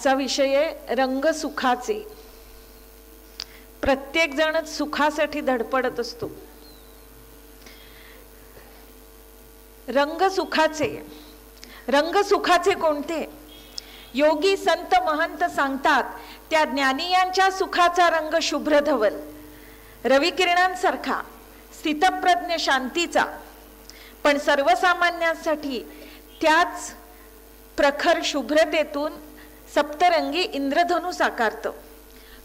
आजचा विषय आहे रंग सुखाचे। प्रत्येक जण सुखासाठी धडपडत असतो। रंग सुखाचे कोणते? योगी संत महंत सांगतात त्या ज्ञानियांच्या सुखाचा रंग शुभ्र धवल, रविकिरणांसारखा स्थितप्रज्ञ शांतीचा। पण सर्वसामान्यांसाठी त्याच प्रखर शुभ्रतेतून सप्तरंगी इंद्रधनु साकारतं।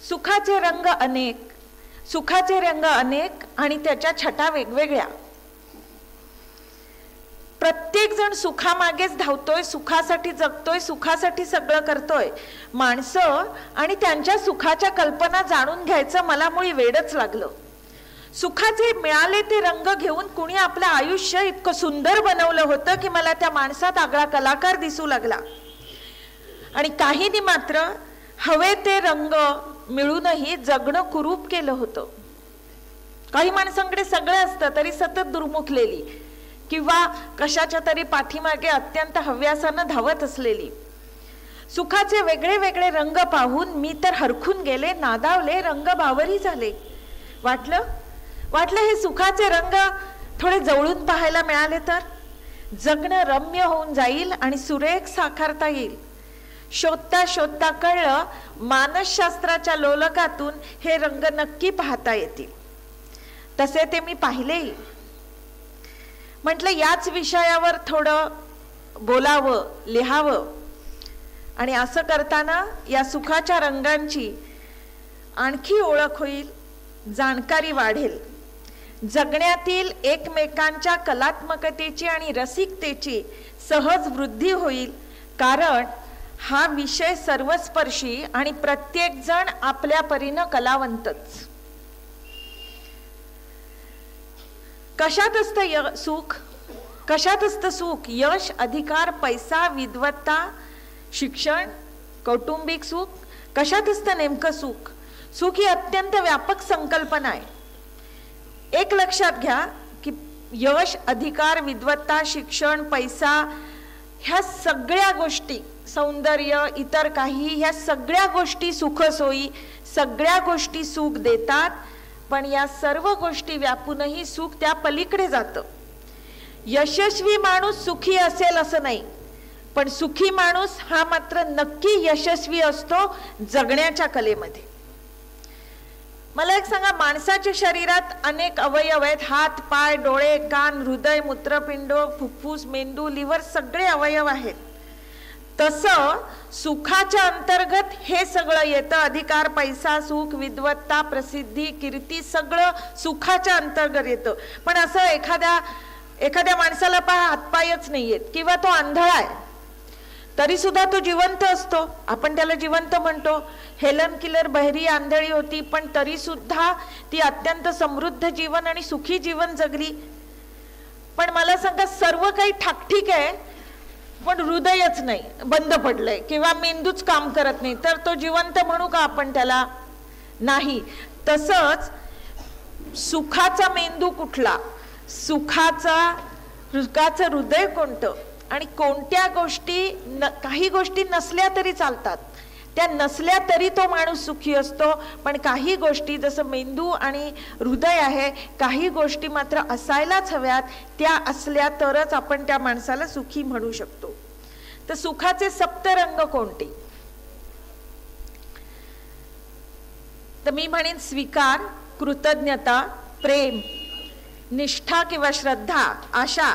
सुखाचे रंग अनेक आणि त्याच्या छटा वेगवेगळ्या। प्रत्येक जण सुखामागेच धावतोय, सुखासाठी जगतोय, सुखासाठी सगळं करतोय। माणसं आणि त्यांच्या सुखाच्या कल्पना जाणून घ्यायचं मला मुळी वेडच लागलं। सुखाचे मिळाले ते रंग घेऊन कुणी आपलं आयुष्य इतकं सुंदर बनवलं होतं की मला त्या माणसात आगळा कलाकार दिसू लागला। आणि काहींनी मात्र हवे ते रंग मिळूनही जगणं कुरूप केलं होतं। काही माणसांकडे सगळे असतं तरी सतत दुर्मुखलेली किंवा कशाच्या तरी पाठीमागे अत्यंत हव्यासानं धावत असलेली। सुखाचे वेगळे वेगळे रंग पाहून मी तर हरखून गेले, नादावले, रंग बावरी झाले। वाटलं हे सुखाचे रंग थोडे जवळून पाहायला मिळाले तर जगणं रम्य होऊन जाईल आणि सुरेख साकारता येईल। शोधता शोधता कळलं मानसशास्त्राच्या लोलकातून हे रंग नक्की पाहता येतील। तसे ते मी पाहिलेही। म्हटलं याच विषयावर थोडं बोलावं, लिहावं। आणि असं करताना या सुखाच्या रंगांची आणखी ओळख होईल, जाणकारी वाढेल, जगण्यातील एकमेकांच्या कलात्मकतेची आणि रसिकतेची सहज वृद्धी होईल। कारण हा विषय सर्वस्पर्शी आणि प्रत्येक जण आपल्या परीनं कलावंतच। कशात असतं सुख? कशात असतं सुख? यश, अधिकार, पैसा, विद्वत्ता, शिक्षण, कौटुंबिक सुख, कशात असतं नेमकं सुख? सुख ही अत्यंत व्यापक संकल्पना आहे। एक लक्षात घ्या की यश, अधिकार, विद्वत्ता, शिक्षण, पैसा ह्या सगळ्या गोष्टी, सौंदर्य, इतर काही, ह्या सगळ्या गोष्टी सुखसोयी, सगळ्या गोष्टी सुख देतात। पण या सर्व गोष्टी व्यापूनही सुख त्या पलीकडे जातं। यशस्वी माणूस सुखी असेल असं नाही, पण सुखी माणूस हा मात्र नक्की यशस्वी असतो जगण्याच्या कलेमध्ये। मला एक सांगा, माणसाच्या शरीरात अनेक अवयव आहेत। हात, पाय, डोळे, कान, हृदय, मूत्रपिंड, फुफ्फुस, मेंदू, लिव्हर सगळे अवयव आहेत। तसं सुखाच्या अंतर्गत हे सगळं येतं। अधिकार, पैसा, सुख, विद्वत्ता, प्रसिद्धी, कीर्ती सगळं सुखाच्या अंतर्गत येतं। पण असं एखाद्या माणसाला हातपायच नाहीयेत किंवा तो आंधळा आहे तरी सुद्धा तो जिवंत असतो, आपण त्याला जिवंत म्हणतो। हेलन किलर बहिरी आंधळी होती पण तरी सुद्धा ती अत्यंत समृद्ध जीवन आणि सुखी जीवन जगली। पण मला सांगा, सर्व काही ठाकठीक आहे पण हृदयच नाही, बंद पडलंय किंवा मेंदूच काम करत नाही, तर तो जिवंत म्हणू का आपण त्याला? नाही। तसंच सुखाचा मेंदू कुठला, सुखाचं हृदय कोणतं, आणि कोणत्या गोष्टी काही गोष्टी नसल्या तरी चालतात, त्या नसल्या तरी तो माणूस सुखी असतो। पण काही गोष्टी जसं मेंदू आणि हृदय आहे, काही गोष्टी मात्र असायलाच हव्यात, त्या असल्या तरच आपण त्या माणसाला सुखी म्हणू शकतो। तर सुखाचे सप्तरंग कोणते? तर मी म्हणेन स्वीकार, कृतज्ञता, प्रेम, निष्ठा किंवा श्रद्धा, आशा,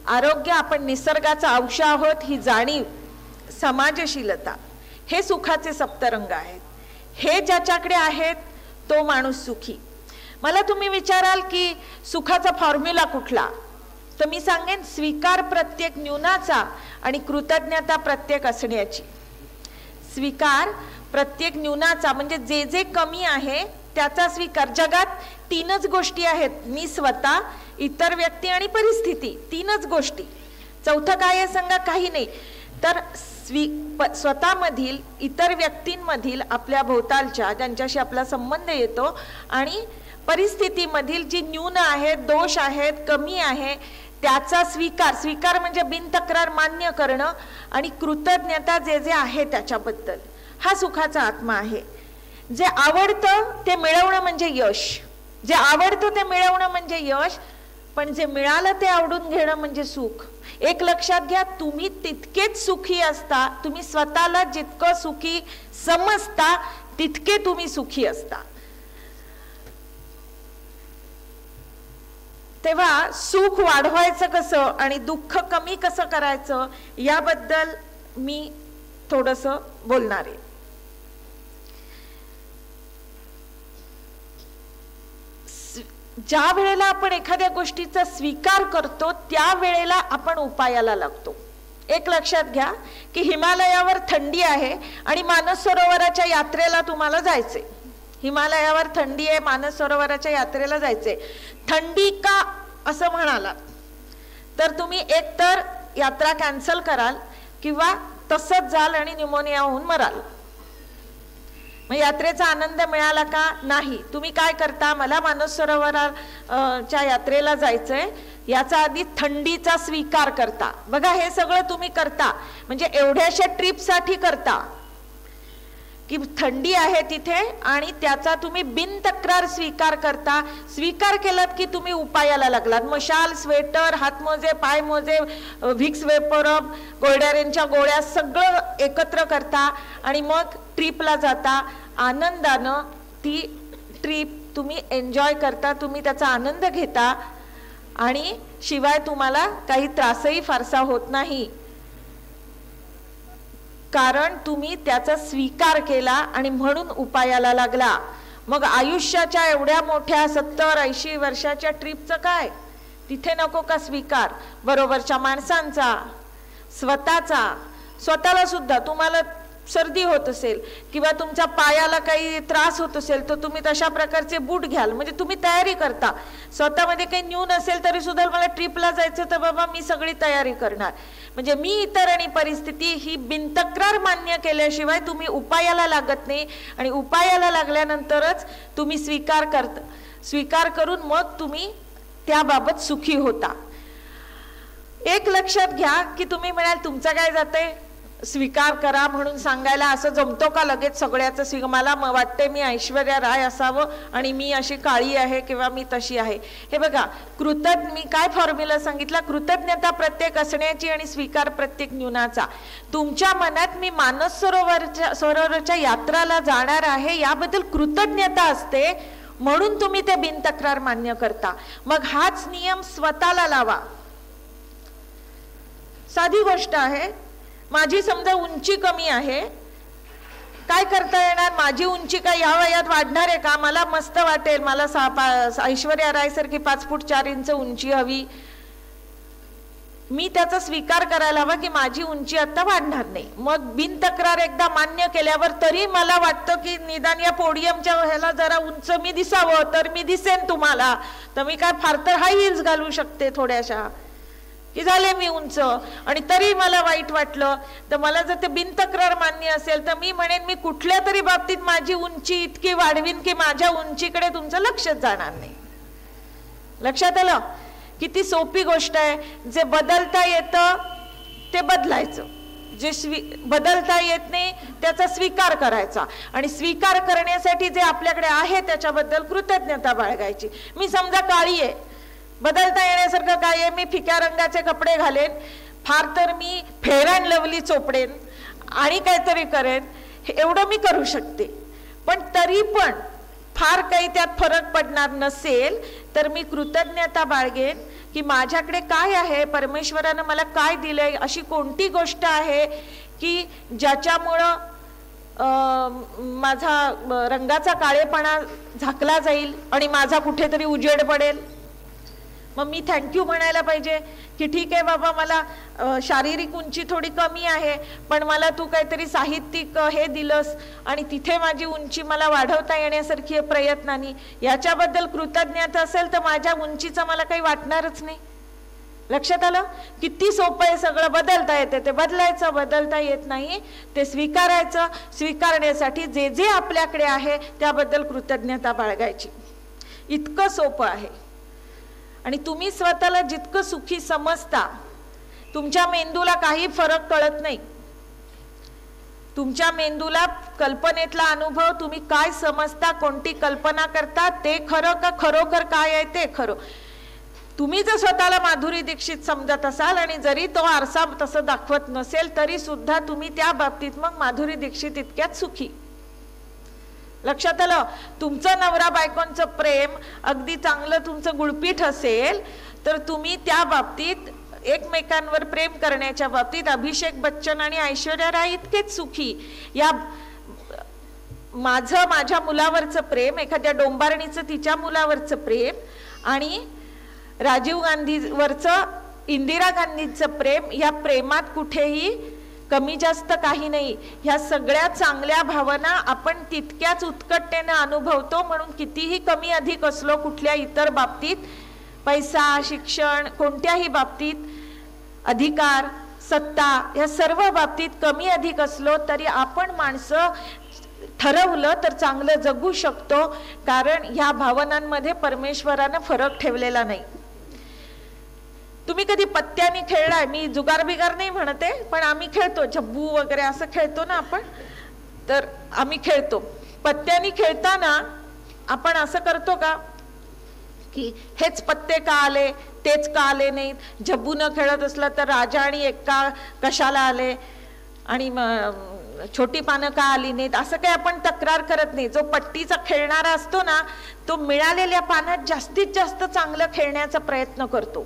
आरोग्य आपण निसर्गाचा अंश आहोत ही जाणीव, समाजशीलता, हे सुखाचे सप्तरंग आहेत। हे ज्याच्याकडे आहेत तो माणूस सुखी। मला तुम्ही विचाराल की सुखाचा फॉर्म्युला कुठला, तर मी सांगेन स्वीकार प्रत्येक न्यूनाचा आणि कृतज्ञता प्रत्येक असण्याची। स्वीकार प्रत्येक न्यूनाचा म्हणजे जे जे कमी आहे त्याचा स्वीकार। जगात तीनच गोष्टी आहेत, मी स्वतः, इतर व्यक्ती आणि परिस्थिती, तीनच गोष्टी। चौथं काय आहे सांगा? काही नाही। तर स्वतःमधील, इतर व्यक्तींमधील, आपल्या भोवतालच्या ज्यांच्याशी आपला संबंध येतो, आणि परिस्थितीमधील जी न्यून आहेत, दोष आहेत, कमी आहे, त्याचा स्वीकार, स्वीकार म्हणजे बिनतक्रार मान्य करणं आणि कृतज्ञता जे जे आहे त्याच्याबद्दल, हा सुखाचा आत्मा आहे. जे आवडतं ते मिळवणं म्हणजे यश, जे आवडतं ते मिळवणं म्हणजे यश, पण जे मिळालं ते आवडून घेणं म्हणजे सुख. एक लक्षात घ्या, तुम्ही तितकेच सुखी असता, तुम्ही स्वतःला जितकं सुखी समजता तितके तुम्ही सुखी असता. तेव्हा सुख वाढवायचं कसं आणि दुःख कमी कसं करायचं याबद्दल मी थोडंसं बोलणार आहे. ज्या वेळेला आपण एखाद्या गोष्टीचा स्वीकार करतो त्या वेळेला आपण उपायाला लागतो. एक लक्षात घ्या की हिमालयावर थंडी आहे आणि मानस सरोवराच्या यात्रेला तुम्हाला जायचे. हिमालयावर थंडी आहे, मानस सरोवराच्या यात्रेला जायचे. थंडी का असं म्हणाला तर तुम्ही एकतर यात्रा कॅन्सल कराल किंवा तसंच जाल आणि न्यूमोनिया होऊन मराल. मग यात्रेचा आनंद मिळाला का? नाही. तुम्ही काय करता, मला मानस सरोवराच्या यात्रेला जायचंय याचा आधी थंडीचा स्वीकार करता. बघा हे सगळं तुम्ही करता म्हणजे एवढ्याशा ट्रिपसाठी करता की थंडी आहे तिथे आणि त्याचा तुम्ही बिनतक्रार स्वीकार करता. स्वीकार केलात की तुम्ही उपायाला लागलात. मग शाल, स्वेटर, हातमोजे, पायमोजे, व्हिक्स वेपरब, गोल्डॅरेनच्या गोळ्या सगळं एकत्र करता आणि मग ट्रिपला जाता. आनंदानं ती ट्रिप तुम्ही एन्जॉय करता, तुम्ही त्याचा आनंद घेता आणि शिवाय तुम्हाला काही त्रासही फारसा होत नाही, कारण तुम्ही त्याचा स्वीकार केला आणि म्हणून उपायाला लागला. मग आयुष्याच्या एवढ्या मोठ्या 70-80 वर्षाच्या ट्रिपचं काय? तिथे नको का स्वीकार? बरोबरच्या माणसांचा, स्वतःला सुद्धा तुम्हाला सर्दी होत असेल किंवा तुमच्या पायाला काही त्रास होत असेल तर तुम्ही तशा प्रकारचे बूट घ्याल, म्हणजे तुम्ही तयारी करता. स्वतःमध्ये काही न्यून असेल तरी सुद्धा मला ट्रिपला जायचं तर बाबा मी सगळी तयारी करणार. म्हणजे मी, इतर आणि परिस्थिती ही बिनतक्रार मान्य केल्याशिवाय तुम्ही उपायाला लागत नाही आणि उपायाला लागल्यानंतरच तुम्ही स्वीकार करून मग तुम्ही त्याबाबत सुखी होता. एक लक्षात घ्या की तुम्ही म्हणाल तुमचं काय जातंय, स्वीकार करा म्हणून सांगायला असं जमतो का लगेच सगळ्याचं? मला वाटते मी ऐश्वर्या राय असावं आणि मी अशी काळी आहे किंवा मी तशी आहे. हे बघा, मी काय फॉर्म्युला सांगितला? कृतज्ञता प्रत्येक असण्याची आणि स्वीकार प्रत्येक न्यूनाचा. तुमच्या मनात मी मानस सरोवराच्या यात्राला जाणार आहे याबद्दल कृतज्ञता असते म्हणून तुम्ही ते बिनतक्रार मान्य करता. मग हाच नियम स्वतःला लावा. साधी गोष्ट आहे, माझी समजा उंची कमी आहे, काय करता येणार? माझी उंची काय या वयात वाढणार आहे का? मला मस्त वाटेल, मला ऐश्वर्या राय सारखी 5 फूट 4 इंच उंची हवी. मी त्याचा स्वीकार करायला हवा की माझी उंची आता वाढणार नाही. मग बिनतक्रार एकदा मान्य केल्यावर तरी मला वाटतं की निदान या पोडियमच्या ह्याला जरा उंच मी दिसावं तर मी दिसेन तुम्हाला, तर मी काय फार तर हाय हिल्स घालू शकते थोड्याशा की झाले मी उंच आणि तरी मला वाईट वाटलं. तर मला जर ते बिनतक्रार मान्य असेल तर मी म्हणेन मी कुठल्या तरी बाबतीत माझी उंची इतकी वाढवीन की माझ्या उंचीकडे तुमचं लक्षच जाणार नाही. लक्षात आलं? किती सोपी गोष्ट आहे. जे बदलता येतं ते बदलायचं, जे बदलता येत नाही त्याचा स्वीकार करायचा आणि स्वीकार करण्यासाठी जे आपल्याकडे आहे त्याच्याबद्दल कृतज्ञता बाळगायची. मी समजा काळी आहे, बदलता येण्यासारखं काय आहे? मी फिक्या रंगाचे कपडे घालेन, फार तर मी फेअर अँड लवली चोपडेन आणि काहीतरी करेन, एवढं मी करू शकते. पण तरी पण फार काही त्यात फरक पडणार नसेल तर मी कृतज्ञता बाळगेन की माझ्याकडे काय आहे, परमेश्वरानं मला काय दिलंय, अशी कोणती गोष्ट आहे की ज्याच्यामुळं माझा रंगाचा काळेपणा झाकला जाईल आणि माझा कुठेतरी उजेड पडेल. मग मी थँक्यू म्हणायला पाहिजे की ठीक आहे बाबा, मला शारीरिक उंची थोडी कमी आहे पण मला तू काहीतरी साहित्यिक हे दिलंस आणि तिथे माझी उंची मला वाढवता येण्यासारखी प्रयत्नांनी, याच्याबद्दल कृतज्ञता असेल तर माझ्या उंचीचं मला काही वाटणारच नाही. लक्षात आलं? किती सोपं आहे सगळं. बदलता येते ते बदलायचं, बदलता येत नाही ते स्वीकारायचं. स्वीकारण्यासाठी जे जे आपल्याकडे आहे त्याबद्दल कृतज्ञता बाळगायची. इतकं सोपं आहे. आणि तुम्ही स्वतःला जितकं सुखी समजता तुमच्या मेंदूला काही फरक कळत नाही. तुमच्या मेंदूला कल्पनेतला अनुभव, तुम्ही काय समजता, कोणती कल्पना करता ते खरं का खरोखर काय आहे ते खरं. तुम्ही जर स्वतःला माधुरी दीक्षित समजत असाल आणि जरी तो आरसा तसं दाखवत नसेल तरी सुद्धा तुम्ही त्या बाबतीत मग माधुरी दीक्षित इतक्यात सुखी. लक्षात आलं? तुमचं नवरा बायकोंचं प्रेम अगदी चांगलं तुमचं गुळपीठ असेल तर तुम्ही त्या बाबतीत एकमेकांवर प्रेम करण्याच्या बाबतीत अभिषेक बच्चन आणि ऐश्वर्या राय इतकेच सुखी. या माझ्या मुलावरचं प्रेम, एखाद्या डोंबारणीचं तिच्या मुलावरचं प्रेम आणि राजीव गांधीवरचं इंदिरा गांधींचं प्रेम, या प्रेमात कुठेही कमी जास्त काही नाही. ह्या सगळ्या चांगल्या भावना आपण तितक्याच उत्कटतेने अनुभवतो. म्हणून कितीही कमी अधिक असलो कुठल्या इतर बाबतीत, पैसा, शिक्षण, कोणत्याही बाबतीत, अधिकार, सत्ता, या सर्व बाबतीत कमी अधिक असलो तरी आपण माणसं ठरवलं तर चांगलं जगू शकतो. कारण ह्या भावनांमध्ये परमेश्वरानं फरक ठेवलेला नाही. तुम्ही कधी पत्त्याने खेळलाय? मी जुगार बिगार नाही म्हणते, पण आम्ही खेळतो, झब्बू वगैरे असं खेळतो ना आपण, तर आम्ही खेळतो. पत्त्याने खेळताना आपण असं करतो का की हेच पत्ते का आले, तेच का आले नाहीत, झब्बू न खेळत असला तर राजा आणि एक्का कशाला आले आणि छोटी पानं का आली नाहीत, असं काही आपण तक्रार करत नाही. जो पट्टीचा खेळणारा असतो ना तो मिळालेल्या पानात जास्तीत जास्त चांगलं खेळण्याचा प्रयत्न करतो.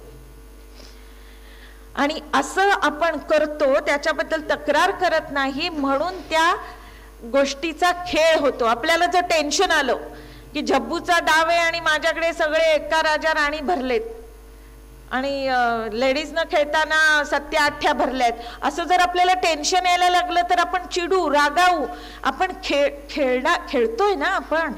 आणि असं आपण करतो, त्याच्याबद्दल तक्रार करत नाही, म्हणून त्या गोष्टीचा खेळ होतो. आपल्याला जर टेन्शन आलं की झब्बूचा डाव आहे आणि माझ्याकडे सगळे एक्का राजा राणी भरलेत आणि लेडीज न खेळताना सत्या आठ्या भरल्यात, असं जर आपल्याला टेन्शन यायला लागलं तर आपण चिडू, रागावू. आपण खेळतोय ना आपण,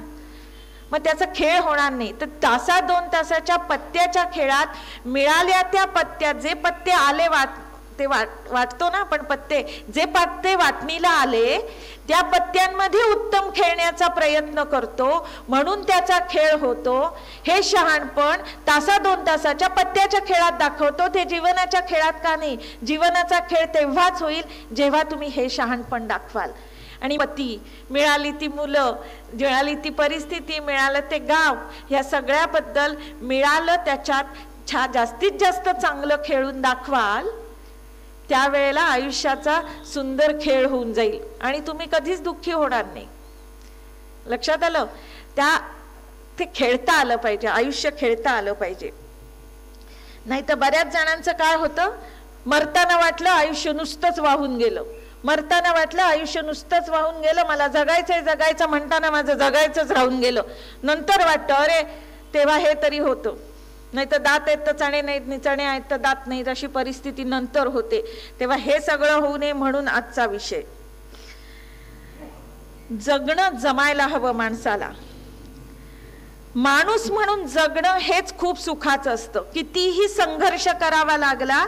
मग त्याचा खेळ होणार नाही. तर तासा 2 तासाच्या पत्त्याच्या खेळात मिळाल्या त्या पत्त्या, जे पत्ते आले वाटतो ना आपण पत्ते, जे पत्ते वाटणीला आले त्या पत्त्यांमध्ये उत्तम खेळण्याचा प्रयत्न करतो, म्हणून त्याचा खेळ होतो. हे शहाणपण तासा 2 तासाच्या पत्त्याच्या खेळात दाखवतो, ते जीवनाच्या खेळात का नाही? जीवनाचा खेळ तेव्हाच होईल जेव्हा तुम्ही हे शहाणपण दाखवाल. आणि पती, मिळाली ती मुलं, मिळाली ती परिस्थिती, मिळालं ते गाव, या सगळ्याबद्दल मिळालं त्याच्यात जास्तीत जास्त चांगलं खेळून दाखवाल, त्यावेळेला आयुष्याचा सुंदर खेळ होऊन जाईल आणि तुम्ही कधीच दुःखी होणार नाही. लक्षात आलं? ते खेळता आलं पाहिजे, आयुष्य खेळता आलं पाहिजे. नाही तर बऱ्याच जणांचं काय होतं, मरताना वाटलं आयुष्य नुसतंच वाहून गेलं, मरताना वाटलं आयुष्य नुसतंच वाहून गेलं, मला जगायचं म्हणताना माझं जगायचंच राहून गेलं. नंतर वाटतं अरे तेव्हा हे तरी होतं, नाही तर दात आहेत तर चणे नाहीत, चणे आहेत तर दात नाहीत, अशी परिस्थिती नंतर होते. तेव्हा हे सगळं होऊ नये म्हणून आजचा विषय, जगणं जमायला हवं माणसाला. माणूस म्हणून जगणं हेच खूप सुखाचं असतं. कितीही संघर्ष करावा लागला,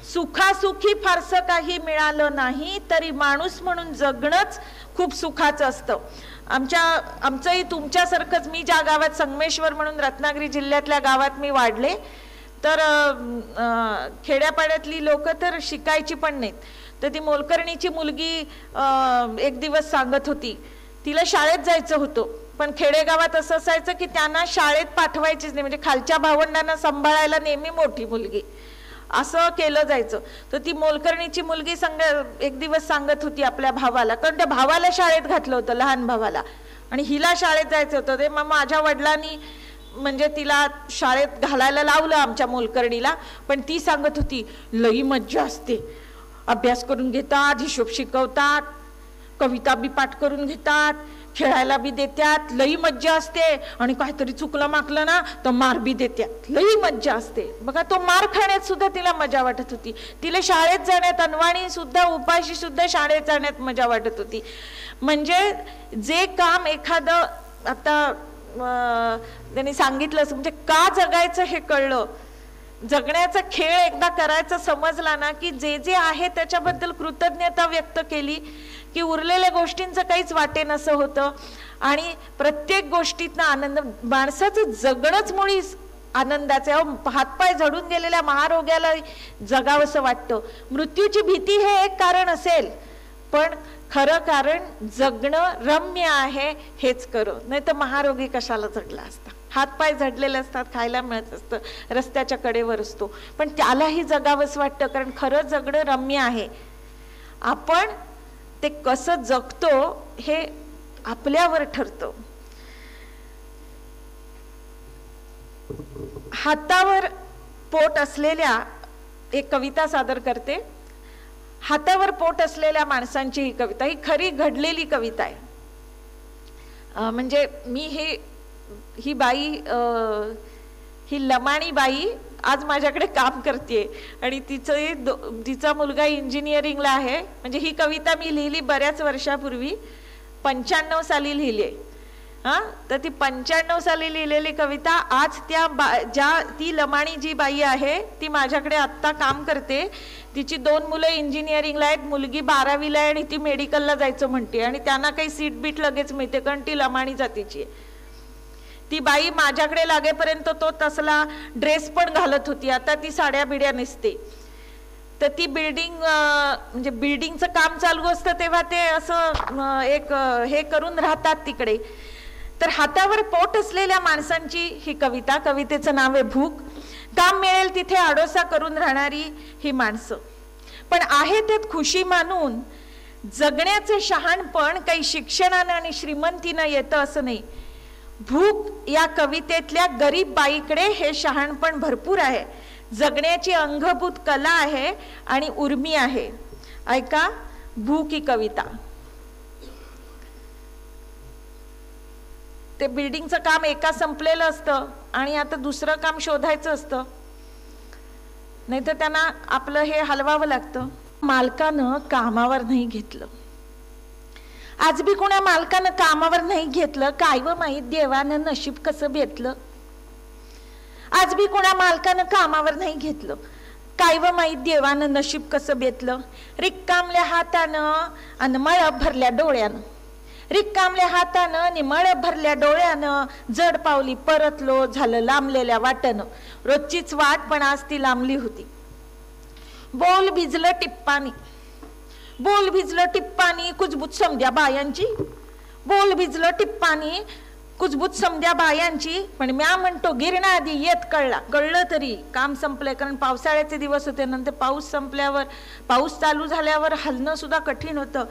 सुखासुखी फारसं काही मिळालं नाही तरी माणूस म्हणून जगणंच खूप सुखाचं असतं. आमचंही तुमच्यासारखंच, मी ज्या गावात, संगमेश्वर म्हणून रत्नागिरी जिल्ह्यातल्या गावात मी वाढले, तर खेड्यापाड्यातली लोक तर शिकायची पण नाहीत. तर ती मोलकर्णीची मुलगी एक दिवस सांगत होती, तिला शाळेत जायचं होतं, पण खेडेगावात असं असायचं की त्यांना शाळेत पाठवायचीच नाही, म्हणजे खालच्या भावंडांना सांभाळायला नेहमी मोठी मुलगी असं केलं जायचं. तर ती मोलकर्णीची मुलगी एक दिवस सांगत होती आपल्या भावाला, कारण त्या भावाला शाळेत घातलं होतं, लहान भावाला, आणि हिला शाळेत जायचं होतं. ते मग माझ्या वडिलांनी म्हणजे तिला शाळेत घालायला लावलं आमच्या मोलकर्णीला, पण ती सांगत होती लई मज्जा असते, अभ्यास करून घेतात, हिशोब शिकवतात, कविता बी पाठ करून घेतात, खेळायला बी देतात, लई मज्जा असते, आणि काहीतरी चुकलं माकलं ना तर मार बी देतात, लई मज्जा असते. बघा, तो मार खाण्यात सुद्धा तिला मजा वाटत होती. तिला शाळेत जाण्यात, अनवाणी सुद्धा, उपाशी सुद्धा शाळेत जाण्यात मजा वाटत होती. म्हणजे जे काम एखादं, आता त्यांनी सांगितलं म्हणजे का जगायचं हे कळलं, जगण्याचा खेळ एकदा करायचा समजला ना की जे जे आहे त्याच्याबद्दल कृतज्ञता व्यक्त केली की उरलेल्या गोष्टींचं काहीच वाटे नसं होतं. आणि प्रत्येक गोष्टीतनं आनंद, माणसाचं जगणंच मुळी आनंदाचे. हातपाय झडून गेलेल्या महारोग्याला जगावंसं वाटतं. मृत्यूची भीती हे एक कारण असेल, पण खरं कारण जगणं रम्य आहे हेच करो, नाही तर महारोगी कशाला जगला असता. हातपाय झडलेले असतात, खायला मिळत असतं, रस्त्याच्या कडेवर असतो, पण त्यालाही जगावंच वाटतं, कारण खरं जगणं रम्य आहे. आपण ते कसं जगतो हे आपल्यावर ठरतं. हातावर पोट असलेल्या, एक कविता सादर करते. हातावर पोट असलेल्या माणसांची ही कविता, ही खरी घडलेली कविता आहे. म्हणजे मी ही बाई, ही लमाणी बाई आज माझ्याकडे काम करते आणि तिचा मुलगा इंजिनिअरिंगला आहे. म्हणजे ही कविता मी लिहिली बऱ्याच वर्षापूर्वी, 95 साली लिहिली आहे. तर ती 95 साली लिहिलेली कविता आज ती लमाणी जी बाई आहे ती माझ्याकडे आत्ता काम करते. तिची 2 मुलं इंजिनिअरिंगला आहेत, मुलगी 12वीला आहे आणि ती मेडिकलला जायचं म्हणते आणि त्यांना काही सीट बीट लगेच मिळते, कारण ती लमाणी जातीची आहे. ती बाई माझ्याकडे लागेपर्यंत तो तसला ड्रेस पण घालत होती, आता ती साड्या बिड्या नेसते. तर ती म्हणजे बिल्डिंगचं काम चालू असतं तेव्हा ते असं एक हे करून राहतात तिकडे. तर हातावर पोट असलेल्या माणसांची ही कविता, कवितेचं नाव आहे भूक. काम मिळेल तिथे आडोसा करून राहणारी ही माणसं, पण आहे त्यात खुशी मानून जगण्याचं शहाणपण काही शिक्षणानं आणि श्रीमंतीनं येतं असं नाही. भूक या कवितेतल्या गरीब बाईकडे हे शहाणपण भरपूर आहे. जगण्याची अंगभूत कला आहे आणि उर्मी आहे. ऐका भूक ही कविता. ते बिल्डिंगचं काम एका संपलेलं असतं आणि आता दुसरं काम शोधायचं असतं, नाही तर त्यांना आपलं हे हलवावं लागतं. मालकानं कामावर नाही घेतलं, आज बी कोणा मालकानं कामावर नाही घेतलं, काय व माहीत देवानं नशीब कसं बेतलं. आज बी कोणा मालकानं कामावर नाही घेतलं, काय व माहीत देवानं नशीब कसं बेतलं. रिकामल्या हातानं आणि मळप भरल्या डोळ्यानं, रिकामल्या हातानं निमळ भरल्या डोळ्यानं जड पावली परतलो, झालं लांबलेल्या वाटनं. रोजचीच वाट पण आज ती लांबली होती. बोल भिजलं टिप्पानी, बोल भिजलं टिप्पानी कुजबूज समद्या बायांची, बोल भिजलं टिप्पानी कुजबूज समद्या बायांची. पण म्या म्हणतो गिरणा आधी येत कळलं तरी काम संपलंय, कारण पावसाळ्याचे दिवस होते. नंतर पाऊस संपल्यावर, पाऊस चालू झाल्यावर हलणं सुद्धा कठीण होतं.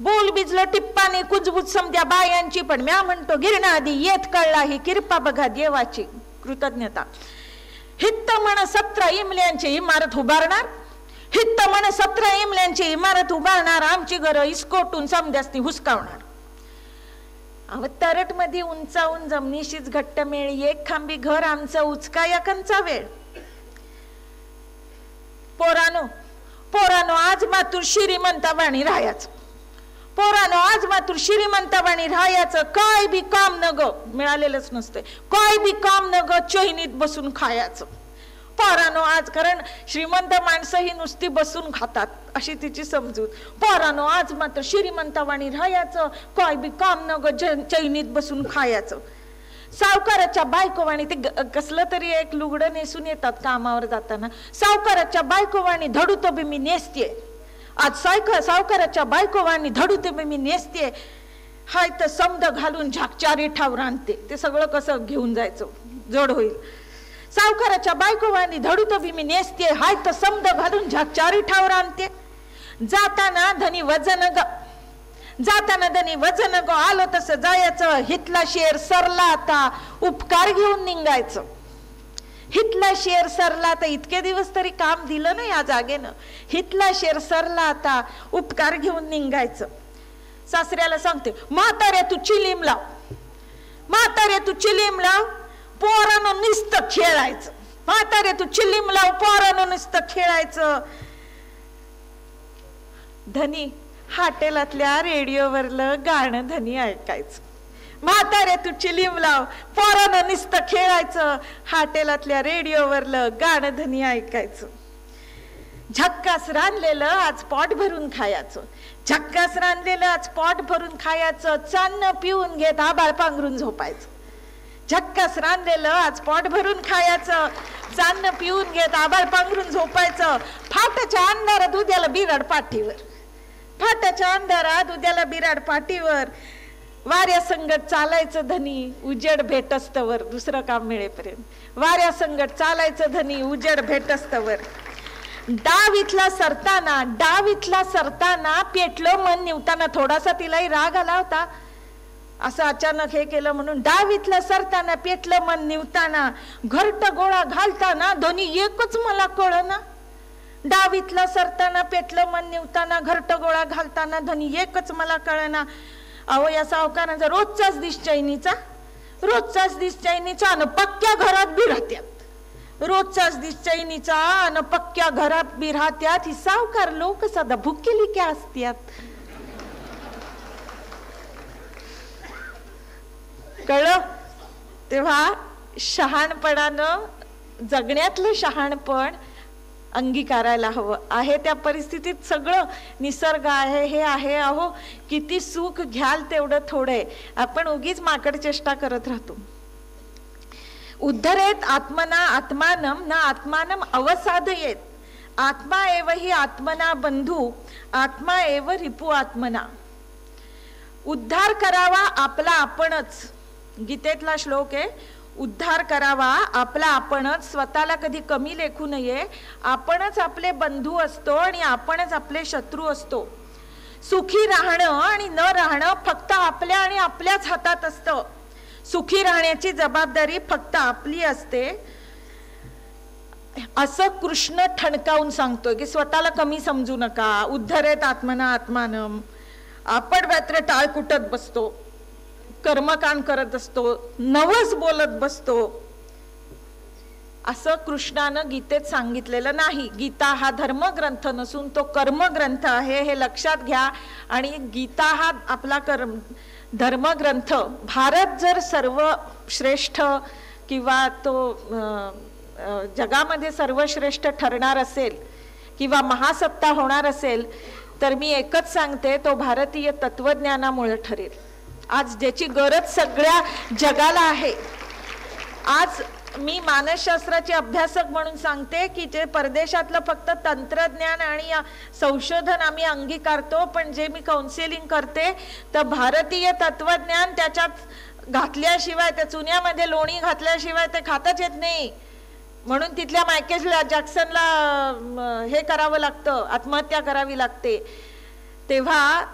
बोल भिजलं टिप्पानी कुजबूज समद्या बायांची, पण म्या म्हणतो गिरणा आधी येत कळला, ही किरपा बघा देवाची, कृतज्ञता. हित्त म्हण 17 इमल्यांची इमारत उभारणार, हित्त म्हण 17 इमल्यांची इमारत उभारणार, आमची घरं इस्कोटून समद्यासनी हुसकावणार. तरट मध्ये उंचावून जमिनीशीच घट्ट मेळ, एक खांबी घर आमचं उचका या कंचा वेळ. पोरानो पोरानो आज मातूर श्रीमंतावाणी राहायचं, पोरानो आज मातूर श्रीमंतावाणी राहायचं. काय बी काम न ग, मिळालेलंच नसतंय, काय बी काम न ग, चैनीत बसून खायचं. पोरानो आज, कारण श्रीमंत माणसं ही नुसती बसून खातात अशी तिची समजूत. पोरानो आज मात्र श्रीमंतावाणी राहायचं, काय बी काम न ग, चैनीत बसून खायचं. सावकाराच्या बायकोवाणी, ते कसलं तरी एक लुगडं नेसून येतात कामावर जाताना. सावकाराच्या बायकोवाणी धडूतो बी मी नेसते, आज सावकाराच्या बायकोवाणी धडूतो बी मी नेसते. हाय तर समद घालून झाकचारी ठावर आणते. ते सगळं कसं घेऊन जायचं, जड होईल. सावकाराच्या बायकोवाणी धडूतो बी मी नेसते, हाय तर समद घालून झाकचारी ठावर आणते. जाताना धनी वजन ग, जाताना धनी वजन ग, आलो तसं जायचं. हितला शेर सरला आता उपकार घेऊन निघायचं. हितला शेर सरला, तर इतके दिवस तरी काम दिलं ना या जागेनं. हितला शेर सरला आता उपकार घेऊन निघायचं. सासऱ्याला सांगते, म्हातारे तू चिलीम लाव, म्हातारे तू चिलीम लाव, पोरानं नुसतं खेळायचं. म्हातारे तू चिलीम लाव, पोरानं नुसतं खेळायचं. धनी हॉटेलातल्या रेडिओवरलं गाणं धनी ऐकायचं. म्हातारे तू चिलीम लाव, पोरानं नुसतं खेळायचं. हॉटेलातल्या रेडिओवरलं गाणं धनी ऐकायचं. झक्कास रांधलेलं आज पोट भरून खायचं, झक्कास रांधलेलं आज पोट भरून खायचं. चान्न पिऊन घेत आबाळ पांघरून झोपायचं. झक्कास रांधलेलं, आज पोट भरून खायचं, चांदणं पिऊन घेत आबाळ पांघरून झोपायचं. फाटाच्या अंधारात उद्याला बिराड पाठीवर, फाटाच्या अंधारात उद्याला बिराड पाठीवर. वाऱ्या संगत चालायचं धनी, उजेड भेटस्तवर. दुसरं काम मिळेपर्यंत वाऱ्या संगत चालायचं धनी, उजेड भेटस्तवर. डाव इथला सरताना पेटलं मन निवताना. थोडासा तिलाही राग आला होता, असं अचानक हे केलं म्हणून. डाव इथला सरताना पेटलं मन निवताना, घरट गोळा घालताना दोन्ही एकच मला कळना. डाव इथला सरताना पेटलं मन निवताना, घरट गोळा घालताना दोन्ही एकच मला कळना. अहो या सावकारांचा रोजचाच दिसचैनीचा, रोजचाच दिसचैनीचा आणि पक्क्या घरात बी राहत्यात. रोजचाच दिसचैनीचा आणि पक्क्या घरात बी राहत्यात. ही सावकार लोक सदा भुकेली क्या असत्यात. कळलं? तेव्हा शहाणपणानं, जगण्यातलं शहाणपण अंगीकारायला हवं. आहे त्या परिस्थितीत सगळं निसर्ग आहे, हे आहे. अहो किती सुख घ्याल तेवढं थोडंय. आपण उगीच माकड चेष्टा करत राहतो. उद्धरेत आत्मना आत्मानम न आत्मानम अवसादयेत. आत्मा एव हि आत्मना बंधू, आत्मा एव रिपू आत्मना. उद्धार करावा आपला आपणच. गीतेतला श्लोक आहे. उद्धार करावा आपला आपणच, स्वतःला कधी कमी लेखू नये. आपणच आपले बंधू असतो आणि आपणच आपले शत्रू असतो. सुखी राहणं आणि न राहणं फक्त आपल्या आणि आपल्याच हातात असतं. सुखी राहण्याची जबाबदारी फक्त आपली असते, असं कृष्ण ठणकावून सांगतोय की स्वतःला कमी समजू नका. उद्धरेत आत्मना आत्मानम. आपण मात्र टाळ कुटत बसतो, कर्मकांड करत असतो, नवस बोलत बसतो. असं कृष्णानं गीतेत सांगितलेलं नाही. गीता हा धर्मग्रंथ नसून तो कर्मग्रंथ आहे, हे लक्षात घ्या. आणि गीता हा आपला धर्मग्रंथ. भारत जर सर्वश्रेष्ठ किंवा तो जगामध्ये सर्वश्रेष्ठ ठरणार असेल किंवा महासत्ता होणार असेल तर मी एकच सांगते, तो भारतीय तत्वज्ञानामुळे ठरेल. आज ज्याची गरज सगळ्या जगाला आहे. आज मी मानसशास्त्राचे अभ्यासक म्हणून सांगते की जे परदेशातलं फक्त तंत्रज्ञान आणि संशोधन आम्ही अंगीकारतो, पण जे मी काउन्सिलिंग करते तर भारतीय तत्वज्ञान त्याच्यात घातल्याशिवाय, त्या चुन्यामध्ये लोणी घातल्याशिवाय ते खाताच येत नाही. म्हणून तिथल्या मायकेल जॅक्सनला हे करावं लागतं, आत्महत्या करावी लागते. तेव्हा